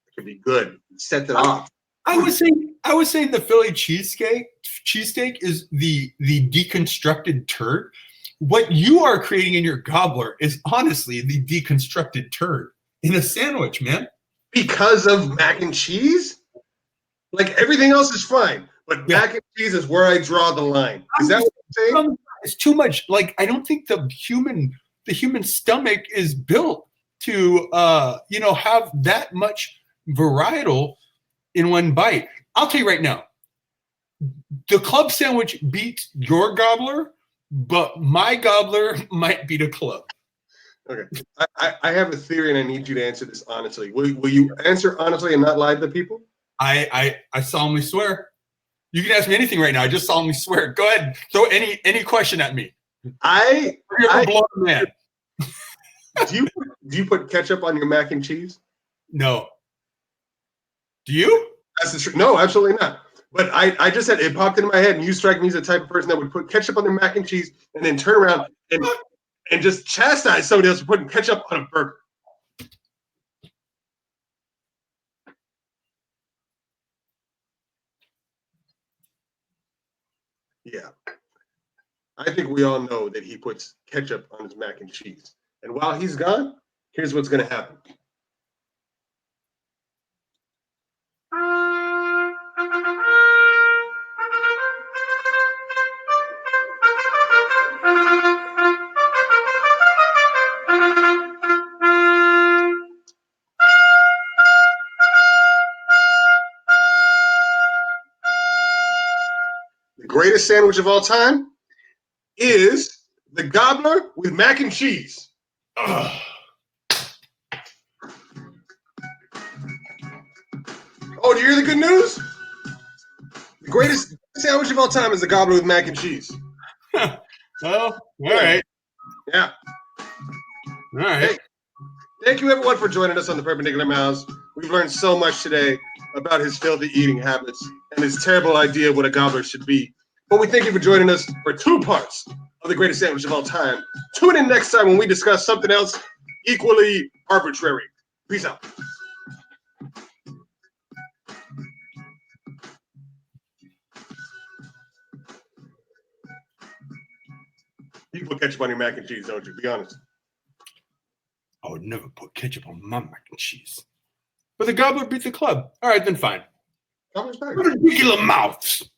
it could be good. Set it off. I was saying the Philly cheesesteak is the deconstructed turd. What you are creating in your gobbler is honestly the deconstructed turd in a sandwich, man. Because of mac and cheese? Like everything else is fine, but mac and cheese is where I draw the line. Is that what you're saying? It's too much. Like I don't think the human stomach is built to have that much varietal in one bite. I'll tell you right now, the club sandwich beats your gobbler, but my gobbler might beat a club. Okay. I have a theory and I need you to answer this honestly. Will you answer honestly and not lie to the people? I solemnly swear. You can ask me anything right now. I just solemnly swear. Go ahead. Throw any question at me. Man. Do you put ketchup on your mac and cheese? No. Do you? That's the truth. No, absolutely not. But I just said it popped into my head, and you strike me as the type of person that would put ketchup on their mac and cheese and then turn around and just chastise somebody else for putting ketchup on a burger. Yeah. I think we all know that he puts ketchup on his mac and cheese. And while he's gone, here's what's going to happen. The greatest sandwich of all time is the gobbler with mac and cheese. Ugh. Oh, do you hear the good news? The greatest sandwich of all time is the gobbler with mac and cheese. Well, all right. Yeah. All right. Hey, thank you, everyone, for joining us on The Perpendicular Mouse. We've learned so much today about his filthy eating habits and his terrible idea of what a gobbler should be. But we thank you for joining us for 2 parts of the greatest sandwich of all time. Tune in next time when we discuss something else equally arbitrary. Peace out. You put ketchup on your mac and cheese, don't you? Be honest. I would never put ketchup on my mac and cheese. But the gobbler beats the club. All right, then fine. Gobbler's better. Ridiculous mouths.